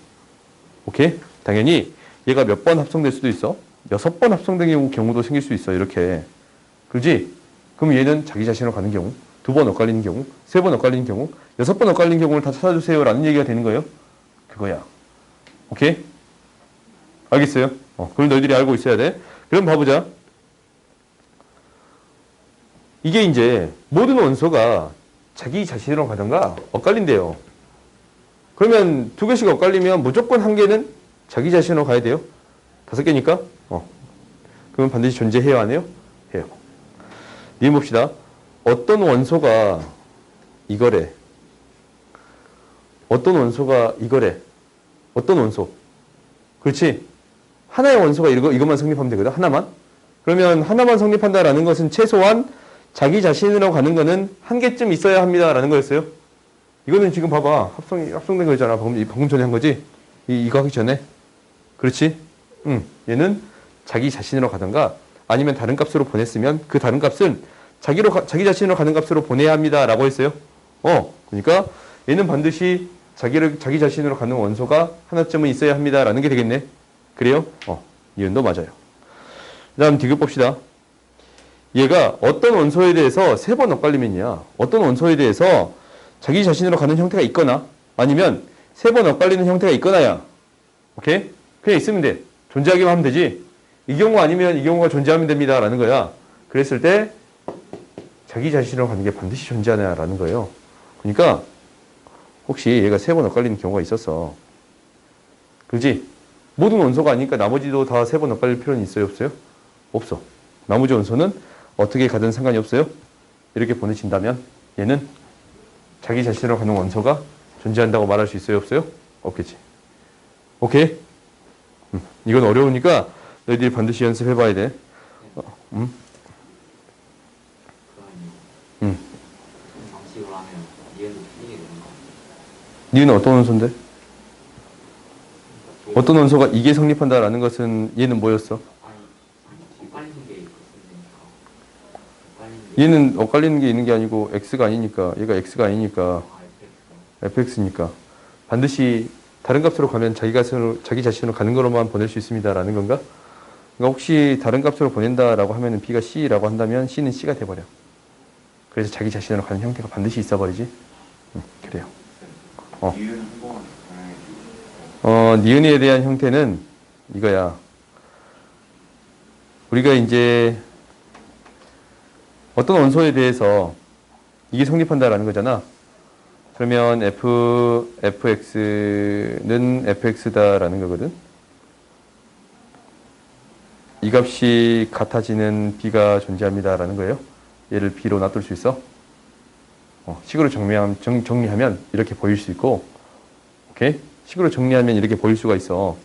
오케이? 당연히 얘가 몇 번 합성될 수도 있어. 6번 합성된 경우도 생길 수 있어. 이렇게. 그렇지? 그럼 얘는 자기 자신으로 가는 경우, 두 번 엇갈리는 경우, 세 번 엇갈리는 경우, 6번 엇갈리는 경우를 다 찾아주세요 라는 얘기가 되는 거예요. 그거야. 오케이? 알겠어요? 그걸 너희들이 알고 있어야 돼. 그럼 봐보자. 이게 이제 모든 원소가 자기 자신으로 가던가 엇갈린대요. 그러면 두 개씩 엇갈리면 무조건 한 개는 자기 자신으로 가야 돼요. 5개니까? 그러면 반드시 존재해요, 안 해요? 해요. 니은 봅시다. 어떤 원소가 이거래. 어떤 원소가 이거래. 어떤 원소? 그렇지? 하나의 원소가 이것만 성립하면 되거든. 하나만. 그러면 하나만 성립한다라는 것은 최소한 자기 자신으로 가는 거는 한 개쯤 있어야 합니다라는 거였어요. 이거는 지금 봐봐. 합성된 거잖아. 방금 전에 한 거지? 이거 하기 전에. 그렇지? 얘는 자기 자신으로 가던가 아니면 다른 값으로 보냈으면 그 다른 값은 자기 자신으로 가는 값으로 보내야 합니다라고 했어요. 그러니까 얘는 반드시 자기 자신으로 가는 원소가 하나쯤은 있어야 합니다라는 게 되겠네. 그래요? 이은도 맞아요. 그 다음 디귿 봅시다. 얘가 어떤 원소에 대해서 세 번 엇갈리면이야. 어떤 원소에 대해서 자기 자신으로 가는 형태가 있거나 아니면 세 번 엇갈리는 형태가 있거나야. 오케이? 그냥 있으면 돼. 존재하기만 하면 되지. 이 경우 아니면 이 경우가 존재하면 됩니다. 라는 거야. 그랬을 때 자기 자신으로 가는 게 반드시 존재하냐라는 거예요. 그러니까 혹시 얘가 세 번 엇갈리는 경우가 있었어. 그렇지? 모든 원소가 아니니까 나머지도 다 세 번 엇갈릴 필요는 있어요? 없어요? 없어. 나머지 원소는 어떻게 가든 상관이 없어요? 이렇게 보내진다면 얘는 자기 자신으로 가는 원소가 존재한다고 말할 수 있어요? 없어요? 없겠지. 오케이? 이건 어려우니까 너희들이 반드시 연습해봐야 돼. 방식으로 하면 얘도 틀리게 되는 거. 니은 어떤 원소인데? 어떤 원소가 이게 성립한다라는 것은 얘는 뭐였어? 헷갈리는 게 있으니까. 얘는 엇갈리는 게 있는 게 아니고 x가 아니니까 얘가 x가 아니니까 fx니까 반드시 다른 값으로 가면 자기 자신으로 가는 거로만 보낼 수 있습니다라는 건가? 그러니까 혹시 다른 값으로 보낸다라고 하면은 b가 c라고 한다면 c는 c가 돼버려. 그래서 자기 자신으로 가는 형태가 반드시 있어버리지. 그래요. 이유는 한 번만 설명해 주세요. 니은에 대한 형태는 이거야. 우리가 이제 어떤 원소에 대해서 이게 성립한다라는 거잖아. 그러면 fx는 fx다라는 거거든. 이 값이 같아지는 b가 존재합니다라는 거예요. 얘를 b로 놔둘 수 있어. 식으로 정리하면 이렇게 보일 수 있고, 오케이? 식으로 정리하면 이렇게 보일 수가 있어.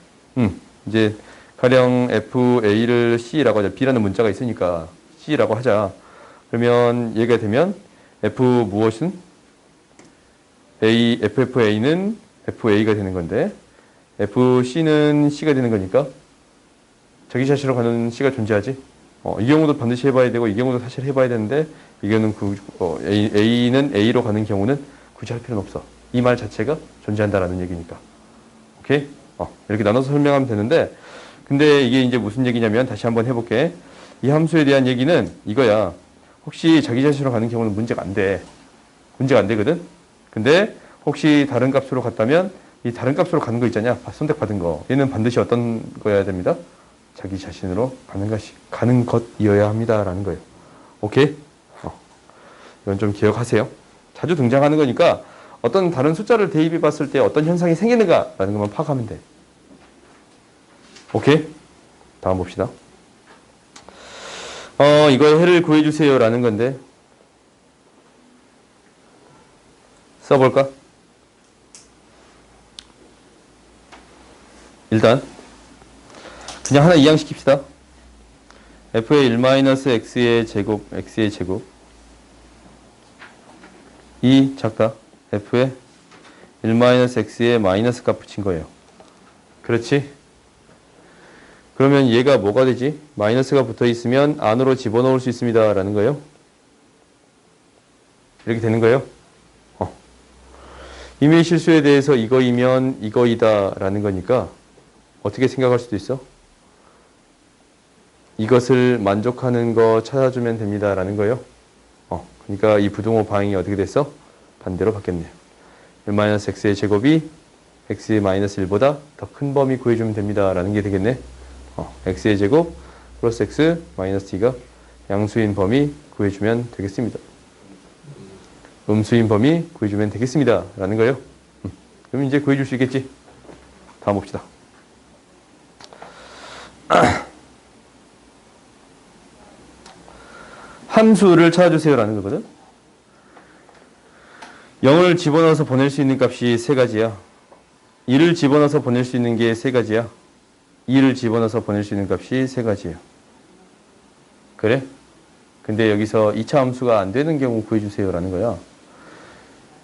이제 가령 fa를 c라고 하자. b라는 문자가 있으니까 c라고 하자. 그러면 얘가 되면 f 무엇은 ffa는 fa가 되는 건데 fc는 c가 되는 거니까 자기 자신으로 가는 c가 존재하지. 이 경우도 반드시 해봐야 되고 이 경우도 사실 해봐야 되는데 이거는 a는 a로 가는 경우는 굳이 할 필요는 없어. 이 말 자체가 존재한다라는 얘기니까. 오케이? 이렇게 나눠서 설명하면 되는데 근데 이게 이제 무슨 얘기냐면 다시 한번 해볼게. 이 함수에 대한 얘기는 이거야. 혹시 자기 자신으로 가는 경우는 문제가 안 돼. 문제가 안 되거든? 근데 혹시 다른 값으로 갔다면 이 다른 값으로 가는 거 있잖냐? 선택받은 거. 얘는 반드시 어떤 거여야 됩니다? 자기 자신으로 가는 것이어야 합니다라는 거예요. 오케이? 이건 좀 기억하세요. 자주 등장하는 거니까 어떤 다른 숫자를 대입해 봤을 때 어떤 현상이 생기는가라는 것만 파악하면 돼. 오케이? 다음 봅시다. 이거 해를 구해주세요 라는 건데 써볼까? 일단 그냥 하나 이항시킵시다. f의 1-x의 제곱 x의 제곱 이 작다. f의 1-x의 마이너스 값 붙인 거예요. 그렇지? 그러면 얘가 뭐가 되지? 마이너스가 붙어 있으면 안으로 집어넣을 수 있습니다 라는 거예요. 이렇게 되는 거예요. 임의 실수에 대해서 이거이면 이거이다 라는 거니까 어떻게 생각할 수도 있어? 이것을 만족하는 거 찾아주면 됩니다 라는 거예요. 그러니까 이 부등호 방향이 어떻게 됐어? 반대로 바뀌었네요. 1-x의 제곱이 x-1보다 더 큰 범위 구해주면 됩니다 라는 게 되겠네. x의 제곱 플러스 x 마이너스 t가 양수인 범위 구해주면 되겠습니다. 음수인 범위 구해주면 되겠습니다 라는 거예요. 그럼 이제 구해줄 수 있겠지? 다음 봅시다. 함수를 찾아주세요 라는 거거든. 0을 집어넣어서 보낼 수 있는 값이 세 가지야. 1을 집어넣어서 보낼 수 있는 게 세 가지야. 2를 집어넣어서 보낼 수 있는 값이 세 가지예요. 그래? 근데 여기서 2차 함수가 안 되는 경우 구해주세요 라는 거야.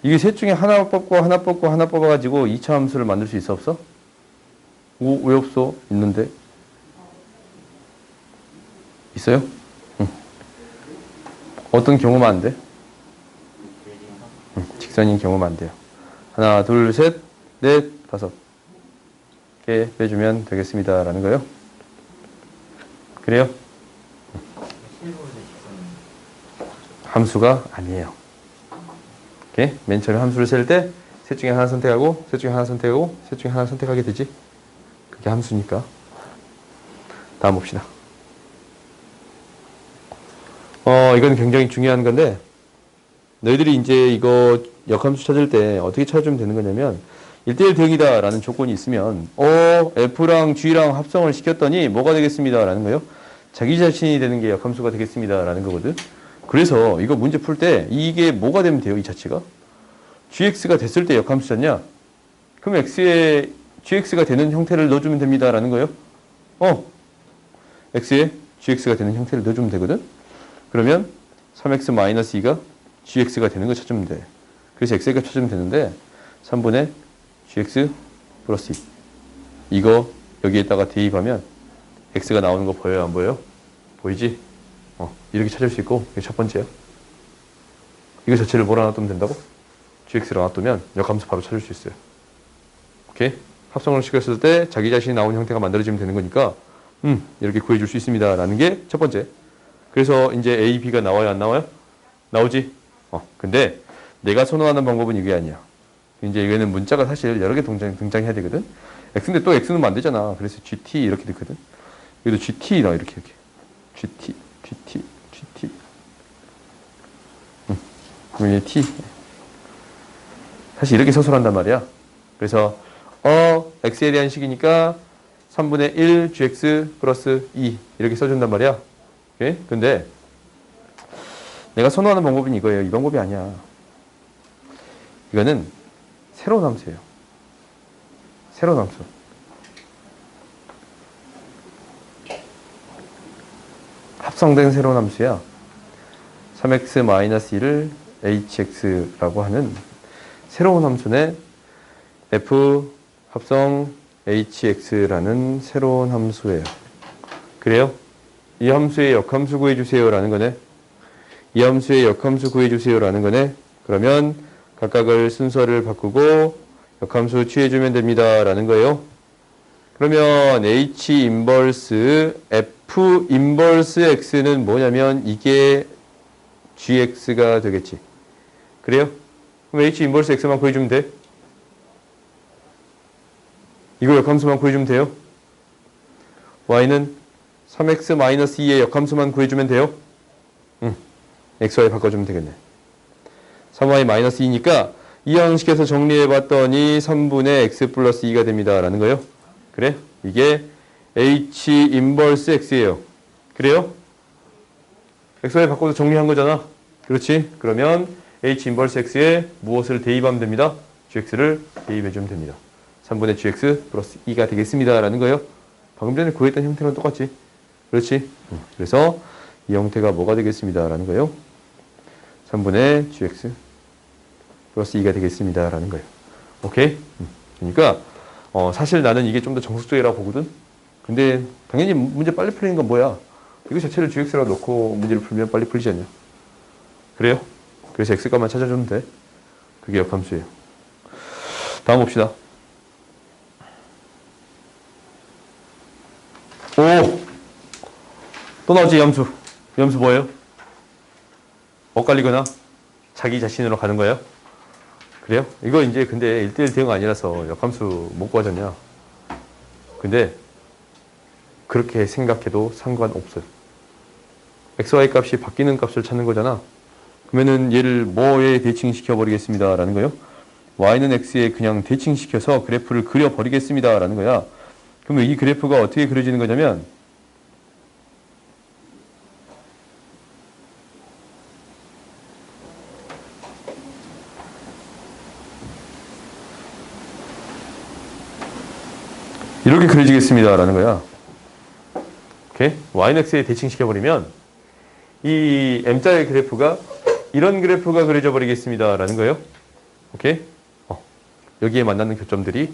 이게 셋 중에 하나 뽑고 하나 뽑고 하나 뽑아가지고 2차 함수를 만들 수 있어 없어? 왜 없어? 있는데. 있어요? 응. 어떤 경우만 안 돼? 직선인 경우만 안 돼요. 하나, 둘, 셋, 넷, 다섯 개 빼주면 되겠습니다 라는 거예요. 그래요? 함수가 아니에요. 오케이? 맨 처음에 함수를 셀 때 셋 중에 하나 선택하고 셋 중에 하나 선택하고 셋 중에 하나 선택하게 되지. 그게 함수니까. 다음 봅시다. 이건 굉장히 중요한 건데 너희들이 이제 이거 역함수 찾을 때 어떻게 찾아주면 되는 거냐면 1대1 대응이다 라는 조건이 있으면 F랑 G랑 합성을 시켰더니 뭐가 되겠습니다 라는 거예요. 자기 자신이 되는 게 역함수가 되겠습니다 라는 거거든. 그래서 이거 문제 풀 때 이게 뭐가 되면 돼요? 이 자체가 gx가 됐을 때 역함수잖냐? 그럼 x에 gx가 되는 형태를 넣어주면 됩니다 라는 거예요. x에 gx가 되는 형태를 넣어주면 되거든. 그러면 3x-2가 gx가 되는 거 찾으면 돼. 그래서 x의 값 찾으면 되는데 3분의 gx 플러스 2 이거 여기에다가 대입하면 x가 나오는 거 보여요? 안 보여요? 보이지? 이렇게 찾을 수 있고 이게 첫 번째야. 이거 자체를 뭐라 놔두면 된다고? gx로 놔두면 역함수 바로 찾을 수 있어요. 오케이? 합성을 시켰을 때 자기 자신이 나온 형태가 만들어지면 되는 거니까 이렇게 구해줄 수 있습니다 라는 게 첫 번째. 그래서 이제 a, b가 나와요? 안 나와요? 나오지? 근데 내가 선호하는 방법은 이게 아니야. 이제 이거는 문자가 사실 여러 개 등장해야 되거든. x인데 또 x 넣으면 안 되잖아. 그래서 gt 이렇게 됐거든. 여기도 gt 넣어, 이렇게. gt. 그럼 이게 t. 사실 이렇게 서술한단 말이야. 그래서 x에 대한 식이니까 3분의 1 gx 플러스 2 이렇게 써준단 말이야. 오케이? 근데 내가 선호하는 방법은 이거예요. 이 방법이 아니야. 이거는 새로운 함수예요. 새로운 함수. 합성된 새로운 함수야. 3x-1을 hx라고 하는 새로운 함수네. f 합성 hx라는 새로운 함수예요. 그래요? 이 함수의 역함수 구해주세요 라는 거네. 이 함수의 역함수 구해주세요 라는 거네. 그러면 각각을 순서를 바꾸고 역함수 취해주면 됩니다 라는 거예요. 그러면 h 인버스 f 인버스 x는 뭐냐면 이게 gx가 되겠지. 그래요? 그럼 h 인버스 x만 구해주면 돼. 이거 역함수만 구해주면 돼요. y는 3x-2의 역함수만 구해주면 돼요. xy 바꿔주면 되겠네. 3y-2니까 이 형식에서 정리해봤더니 3분의 x 플러스 2가 됩니다 라는 거예요. 그래? 이게 h 인버스 x예요. 그래요? xy 바꿔서 정리한 거잖아. 그렇지? 그러면 h 인버스 x에 무엇을 대입하면 됩니다? gx를 대입해주면 됩니다. 3분의 gx 플러스 2가 되겠습니다 라는 거예요. 방금 전에 구했던 형태랑 똑같지? 그렇지? 그래서 이 형태가 뭐가 되겠습니다 라는 거예요. 3분의 gx 플러스 2가 되겠습니다 라는 거예요. 오케이? 그러니까 사실 나는 이게 좀 더 정석적이라고 보거든. 근데 당연히 문제 빨리 풀리는 건 뭐야? 이거 자체를 gx라고 놓고 문제를 풀면 빨리 풀리지 않냐? 그래요? 그래서 x값만 찾아주면 돼. 그게 역함수예요. 다음 봅시다. 오! 또 나오지, 이 함수. 이 함수 뭐예요? 엇갈리거나 자기 자신으로 가는 거예요? 그래요? 이거 이제 근데 1대1 대응 아니라서 역함수 못 구하잖냐. 근데 그렇게 생각해도 상관없어요. xy 값이 바뀌는 값을 찾는 거잖아. 그러면은 얘를 뭐에 대칭시켜 버리겠습니다 라는 거예요. y는 x에 그냥 대칭시켜서 그래프를 그려버리겠습니다 라는 거야. 그러면 이 그래프가 어떻게 그려지는 거냐면 이렇게 그려지겠습니다 라는 거야. 오케이? y는 x에 대칭시켜버리면 이 m자의 그래프가 이런 그래프가 그려져 버리겠습니다 라는 거예요. 오케이? 여기에 만나는 교점들이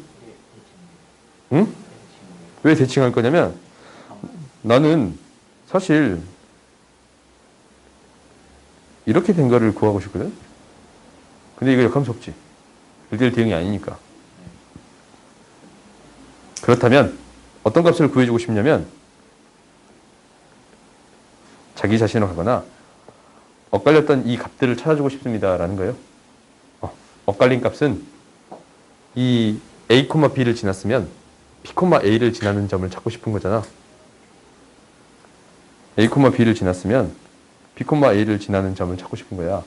응? 왜 대칭할 거냐면 나는 사실 이렇게 된 거를 구하고 싶거든. 근데 이거 역함수 없지. 1대1 대응이 아니니까. 그렇다면 어떤 값을 구해주고 싶냐면 자기 자신으로 가거나 엇갈렸던 이 값들을 찾아주고 싶습니다 라는 거예요. 엇갈린 값은 이 a, b를 지났으면 p, a를 지나는 점을 찾고 싶은 거잖아. a, b를 지났으면 p, a를 지나는 점을 찾고 싶은 거야.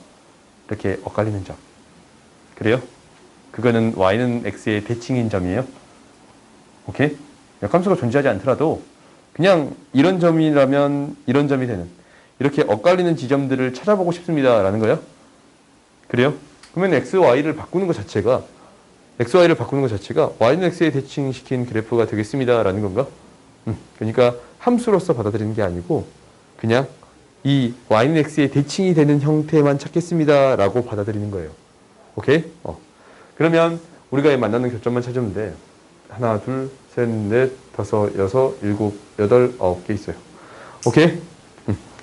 이렇게 엇갈리는 점. 그래요? 그거는 y는 x의 대칭인 점이에요. 오케이? 역함수가 존재하지 않더라도 그냥 이런 점이라면 이런 점이 되는 이렇게 엇갈리는 지점들을 찾아보고 싶습니다 라는 거예요. 그래요? 그러면 x, y를 바꾸는 것 자체가 xy를 바꾸는 것 자체가 y는 x에 대칭시킨 그래프가 되겠습니다 라는 건가? 그러니까 함수로서 받아들이는 게 아니고 그냥 이 y는 x에 대칭이 되는 형태만 찾겠습니다 라고 받아들이는 거예요. 오케이? 그러면 우리가 만나는 교점만 찾으면 돼. 하나, 둘, 셋, 넷, 다섯, 여섯, 일곱, 여덟, 9개 있어요. 오케이?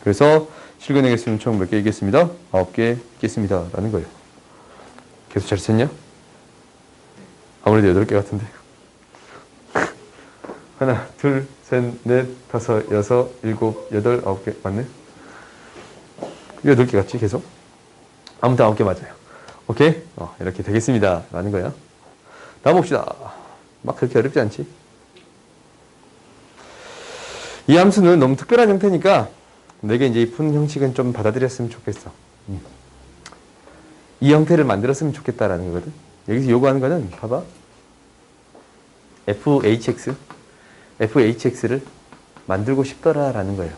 그래서 실근의 개수는 총 몇 개 있겠습니다? 9개 있겠습니다 라는 거예요. 계속 잘 썼냐? 아무래도 8개 같은데. 하나, 둘, 셋, 넷, 다섯, 여섯, 일곱, 여덟, 9개 맞네? 8개 같지 계속? 아무튼 9개 맞아요. 오케이? 이렇게 되겠습니다 라는 거야. 다음 봅시다. 막 그렇게 어렵지 않지. 이 함수는 너무 특별한 형태니까 내게 이제 이 푼 형식은 좀 받아들였으면 좋겠어. 이 형태를 만들었으면 좋겠다라는 거거든. 여기서 요구하는 거는 봐봐. fhx를 만들고 싶더라라는 거예요.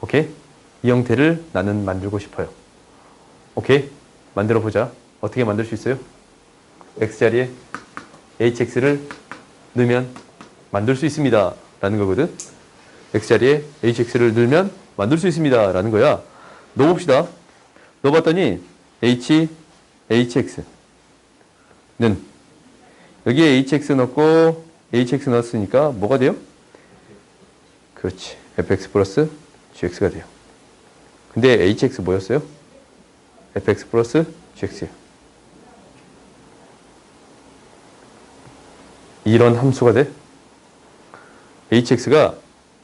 오케이? 이 형태를 나는 만들고 싶어요. 오케이? 만들어 보자. 어떻게 만들 수 있어요? x자리에 hx를 넣으면 만들 수 있습니다. 라는 거거든. x자리에 hx를 넣으면 만들 수 있습니다. 라는 거야. 넣어봅시다. 넣어봤더니 hx는 여기에 hx 넣고 hx 넣었으니까 뭐가 돼요? 그렇지. fx 플러스 gx가 돼요. 근데 hx 뭐였어요? fx 플러스 gx예요. 이런 함수가 돼? hx가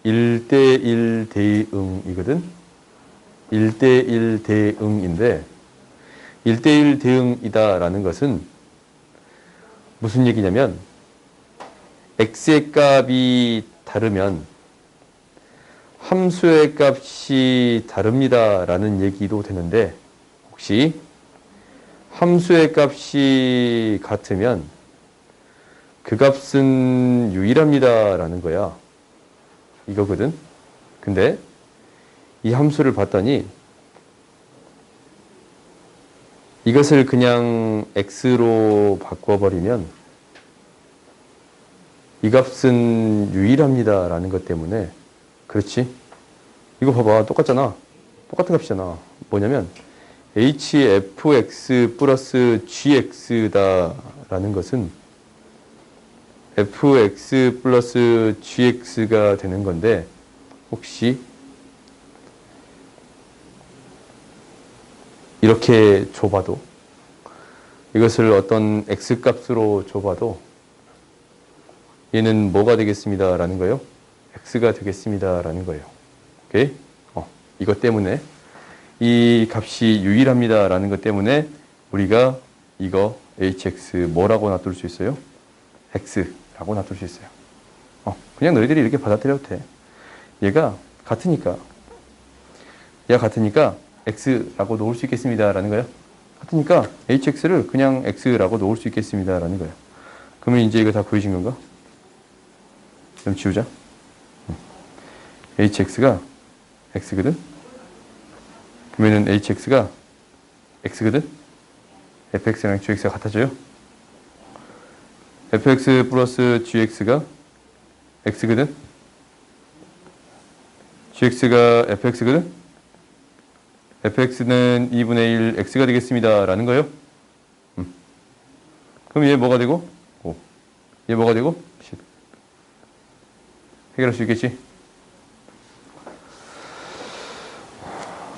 1대1 대응이거든? 1대1 대응인데 1대1 대응이다라는 것은 무슨 얘기냐면 x의 값이 다르면 함수의 값이 다릅니다라는 얘기도 되는데 혹시 함수의 값이 같으면 그 값은 유일합니다라는 거야. 이거거든. 근데 이 함수를 봤더니 이것을 그냥 x로 바꿔버리면 이 값은 유일합니다라는 것 때문에 그렇지? 이거 봐봐. 똑같잖아. 똑같은 값이잖아. 뭐냐면 hfx 플러스 gx다라는 것은 fx 플러스 gx가 되는 건데 혹시 이렇게 줘봐도 이것을 어떤 x값으로 줘봐도 얘는 뭐가 되겠습니다 라는 거예요? x가 되겠습니다 라는 거예요. 오케이? 이것 때문에 이 값이 유일합니다 라는 것 때문에 우리가 이거 hx 뭐라고 놔둘 수 있어요? x라고 놔둘 수 있어요. 그냥 너희들이 이렇게 받아들여도 돼. 얘가 같으니까 x라고 놓을 수 있겠습니다 라는 거예요. 같으니까 hx를 그냥 x라고 놓을 수 있겠습니다 라는 거예요. 그러면 이제 이거 다 구해진 건가? 좀 지우자. hx가 x거든? 그러면은 hx가 x거든? fx랑 gx가 같아져요? fx 플러스 gx가 x거든? gx가 fx거든? fx는 2분의 1 x가 되겠습니다 라는 거예요. 그럼 얘 뭐가 되고? 5. 얘 뭐가 되고? 10. 해결할 수 있겠지?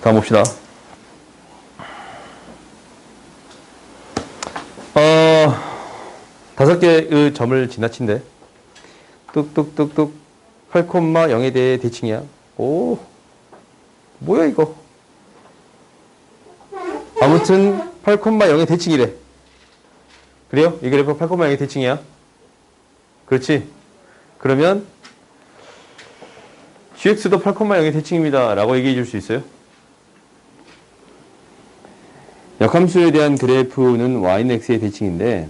다음 봅시다. 5개의 점을 지나친대. 뚝뚝뚝뚝 8,0에 대해 대칭이야. 오, 뭐야 이거? 아무튼 8,0의 대칭이래. 그래요? 이 그래프 8,0의 대칭이야. 그렇지? 그러면 gx도 8,0의 대칭입니다 라고 얘기해 줄 수 있어요? 역함수에 대한 그래프는 y는 x의 대칭인데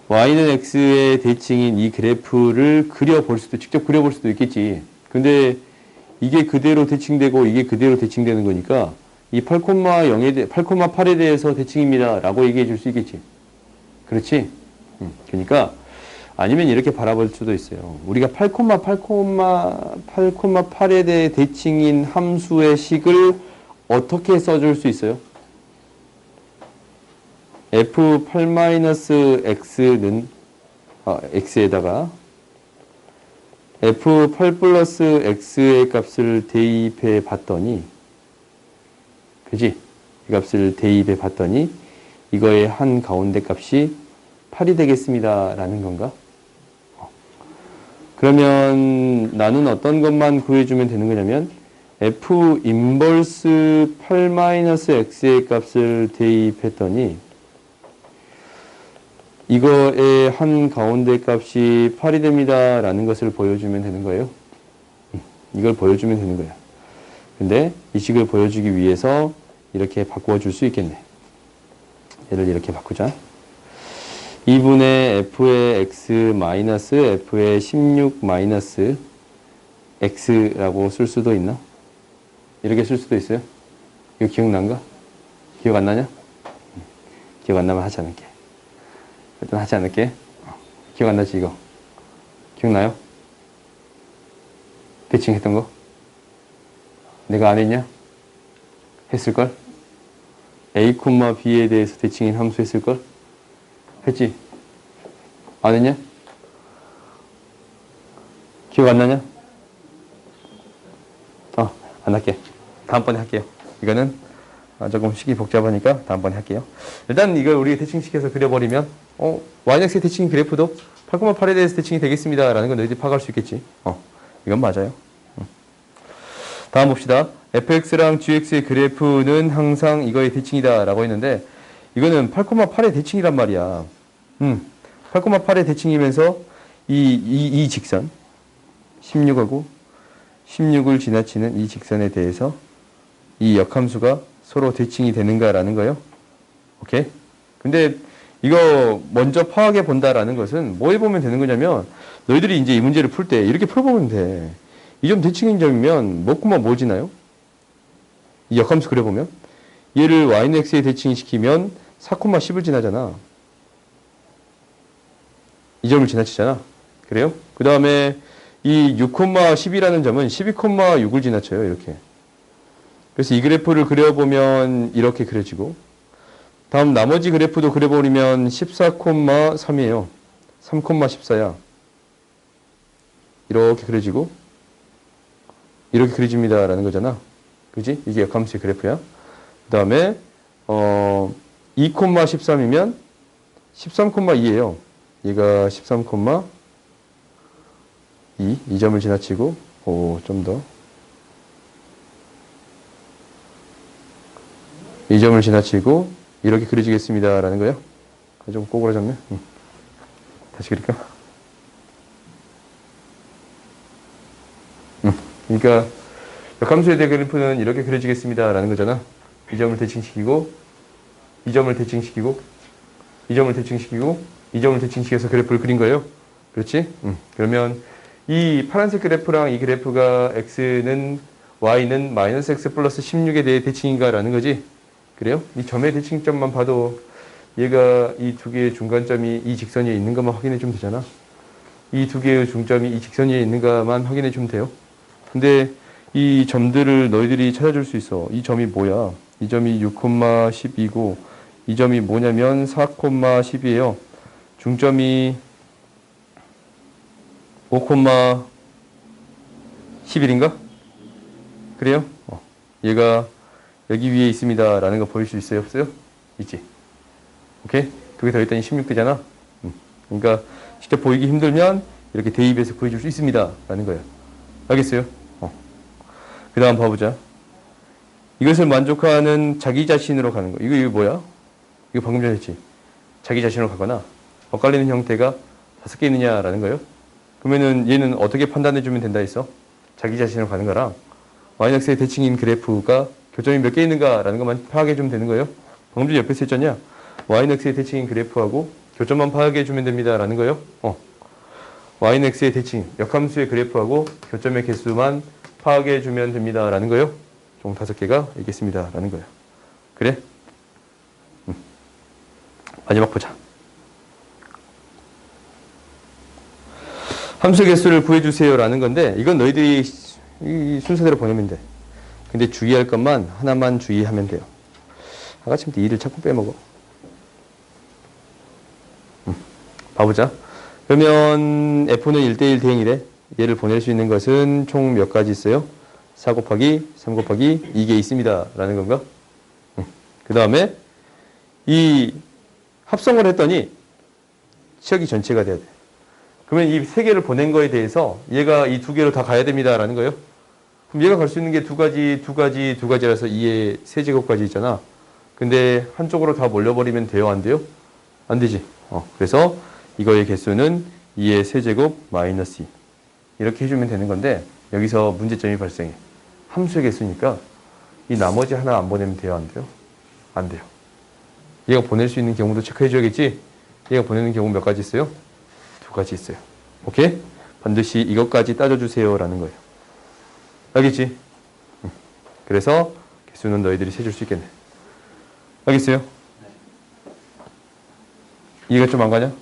y는 x의 대칭인 이 그래프를 직접 그려볼 수도 있겠지. 근데 이게 그대로 대칭되고 이게 그대로 대칭되는 거니까 이 8,8에 대해서 대칭입니다 라고 얘기해 줄 수 있겠지. 그렇지? 그러니까 아니면 이렇게 바라볼 수도 있어요. 우리가 8,8에 대해 대칭인 함수의 식을 어떻게 써줄 수 있어요? f8-x는 x에다가 f8 플러스 x의 값을 대입해 봤더니 그지? 이 값을 대입해 봤더니 이거의 한 가운데 값이 8이 되겠습니다 라는 건가? 그러면 나는 어떤 것만 구해주면 되는 거냐면 f 인버스 8-x의 값을 대입했더니 이거의 한 가운데 값이 8이 됩니다. 라는 것을 보여주면 되는 거예요. 이걸 보여주면 되는 거예요. 근데 이 식을 보여주기 위해서 이렇게 바꾸어 줄 수 있겠네. 얘를 이렇게 바꾸자. 2분의 f의 x 마이너스 f의 16 마이너스 x라고 쓸 수도 있나? 이렇게 쓸 수도 있어요. 이거 기억난가? 기억 안 나냐? 기억 안 나면 하지 않을게. 일단 하지 않을게. 기억 안 나지 이거? 기억나요? 대칭했던 거? 내가 안 했냐? 했을걸? a, b에 대해서 대칭인 함수 했을걸? 했지? 안 했냐? 기억 안 나냐? 안 할게. 다음번에 할게요. 이거는 조금 식이 복잡하니까 다음번에 할게요. 일단 이걸 우리 대칭시켜서 그려버리면 yx의 대칭 그래프도 8,8에 대해서 대칭이 되겠습니다. 라는 건 너희들이 파악할 수 있겠지. 이건 맞아요. 다음 봅시다. fx랑 gx의 그래프는 항상 이거의 대칭이다 라고 했는데 이거는 8,8의 대칭이란 말이야. 8,8의 대칭이면서 이 직선 16하고 16을 지나치는 이 직선에 대해서 이 역함수가 서로 대칭이 되는가라는 거예요. 오케이? 근데 이거 먼저 파악해 본다라는 것은 뭐 해보면 되는 거냐면 너희들이 이제 이 문제를 풀 때 이렇게 풀어보면 돼. 이 점 대칭인 점이면 뭐 지나요? 이 역함수 그려보면 얘를 y는 x에 대칭 시키면 4,10을 지나잖아. 이 점을 지나치잖아. 그래요? 그 다음에 이 6,10이라는 점은 12,6을 지나쳐요. 이렇게. 그래서 이 그래프를 그려보면 이렇게 그려지고 다음 나머지 그래프도 그려버리면 14,3이에요. 3,14야. 이렇게 그려지고 이렇게 그려집니다. 라는 거잖아. 그지? 이게 역함수의 그래프야. 그 다음에 2,13이면 13,2예요. 얘가 13,2 이 점을 지나치고 좀 더 이 점을 지나치고 이렇게 그려지겠습니다. 라는 거예요. 좀 꼬그라졌네. 다시 그릴까? 그러니까 역함수에 대한 그래프는 이렇게 그려지겠습니다. 라는 거잖아. 이 점을 대칭시키고 이 점을 대칭시키고 이 점을 대칭시키고 이 점을 대칭시켜서 그래프를 그린 거예요. 그렇지? 그러면 이 파란색 그래프랑 이 그래프가 x는 y는 마이너스 x 플러스 16에 대해 대칭인가 라는 거지. 그래요? 이 점의 대칭점만 봐도 얘가 이 두 개의 중간점이 이 직선 위에 있는 것만 확인해 주면 되잖아. 이 두 개의 중점이 이 직선 위에 있는가만 확인해 주면 돼요. 근데 이 점들을 너희들이 찾아줄 수 있어. 이 점이 뭐야? 이 점이 6,10이고 이 점이 뭐냐면 4,10이에요. 중점이 5,11인가? 그래요? 얘가 여기 위에 있습니다. 라는 거 보일 수 있어요? 없어요? 있지? 오케이? 두 개 더 있더니 16되잖아? 그러니까 직접 보이기 힘들면 이렇게 대입해서 구해줄 수 있습니다. 라는 거예요. 알겠어요? 그 다음 봐보자. 이것을 만족하는 자기 자신으로 가는 거. 이거 뭐야? 이거 방금 전에 했지? 자기 자신으로 가거나 엇갈리는 형태가 5개 있느냐라는 거예요. 그러면은 얘는 어떻게 판단해주면 된다 했어? 자기 자신으로 가는 거랑 yx의 대칭인 그래프가 교점이 몇 개 있는가라는 것만 파악해주면 되는 거예요. 방금 전에 옆에서 했잖냐? yx의 대칭인 그래프하고 교점만 파악해주면 됩니다라는 거예요. yx의 대칭, 역함수의 그래프하고 교점의 개수만 파악해주면 됩니다라는 거예요. 총 5개가 있겠습니다라는 거예요. 그래? 마지막 보자. 함수 개수를 구해주세요라는 건데 이건 너희들이 이 순서대로 보내면 돼. 근데 주의할 것만 하나만 주의하면 돼요. 아까부터 일을 자꾸 빼먹어. 봐보자. 그러면 F는 1대1 대응이래. 얘를 보낼 수 있는 것은 총 몇 가지 있어요? 4 곱하기 3 곱하기 2개 있습니다. 라는 건가? 그 다음에 이 합성을 했더니 치역이 전체가 돼야 돼. 그러면 이 3개를 보낸 거에 대해서 얘가 이 2개로 다 가야 됩니다. 라는 거예요. 그럼 얘가 갈 수 있는 게 2가지라서 2의 세제곱까지 있잖아. 근데 한쪽으로 다 몰려버리면 돼요? 안 돼요? 안 되지. 그래서 이거의 개수는 2의 세제곱 마이너스 2. 이렇게 해주면 되는 건데 여기서 문제점이 발생해. 함수의 개수니까 이 나머지 하나 안 보내면 돼요, 안 돼요? 안 돼요. 얘가 보낼 수 있는 경우도 체크해줘야겠지? 얘가 보내는 경우 몇 가지 있어요? 2가지 있어요. 오케이? 반드시 이것까지 따져주세요 라는 거예요. 알겠지? 그래서 개수는 너희들이 세줄 수 있겠네. 알겠어요? 이해가 좀 안 가냐?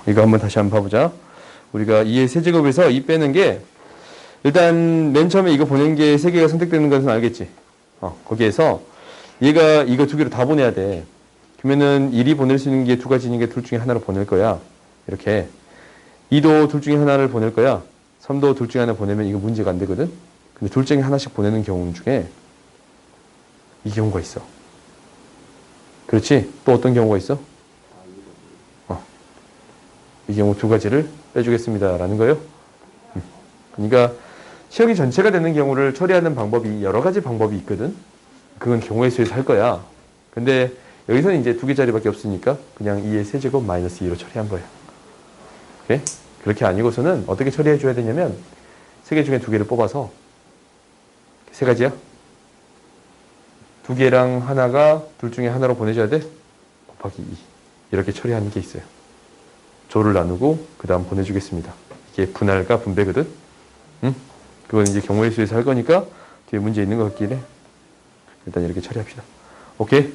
이거 다시 한번 봐보자. 우리가 2의 세제곱에서 2 빼는 게 일단 맨 처음에 이거 보낸 게 3개가 선택되는 것은 알겠지? 거기에서 얘가 이거 2개로 다 보내야 돼. 그러면은 1이 보낼 수 있는 게 2가지니까 둘 중에 하나를 보낼 거야. 이렇게. 2도 둘 중에 하나를 보낼 거야. 3도 둘 중에 하나 보내면 이거 문제가 안 되거든? 근데 둘 중에 하나씩 보내는 경우 중에 이 경우가 있어. 그렇지? 또 어떤 경우가 있어? 이 경우 2가지를 빼주겠습니다. 라는 거예요. 그러니까 시험이 전체가 되는 경우를 처리하는 방법이 여러 가지 방법이 있거든. 그건 경우의 수에서 할 거야. 근데 여기서는 이제 2개짜리밖에 없으니까 그냥 2의 세제곱 마이너스 2로 처리한 거예요. 오케이? 그렇게 아니고서는 어떻게 처리해 줘야 되냐면 3개 중에 2개를 뽑아서 3가지야? 2개랑 하나가 둘 중에 하나로 보내줘야 돼? 곱하기 2. 이렇게 처리하는 게 있어요. 조를 나누고 그 다음 보내주겠습니다. 이게 분할과 분배거든? 응? 그건 이제 경우의 수에서 할 거니까 뒤에 문제 있는 것 같긴 해. 일단 이렇게 처리합시다. 오케이?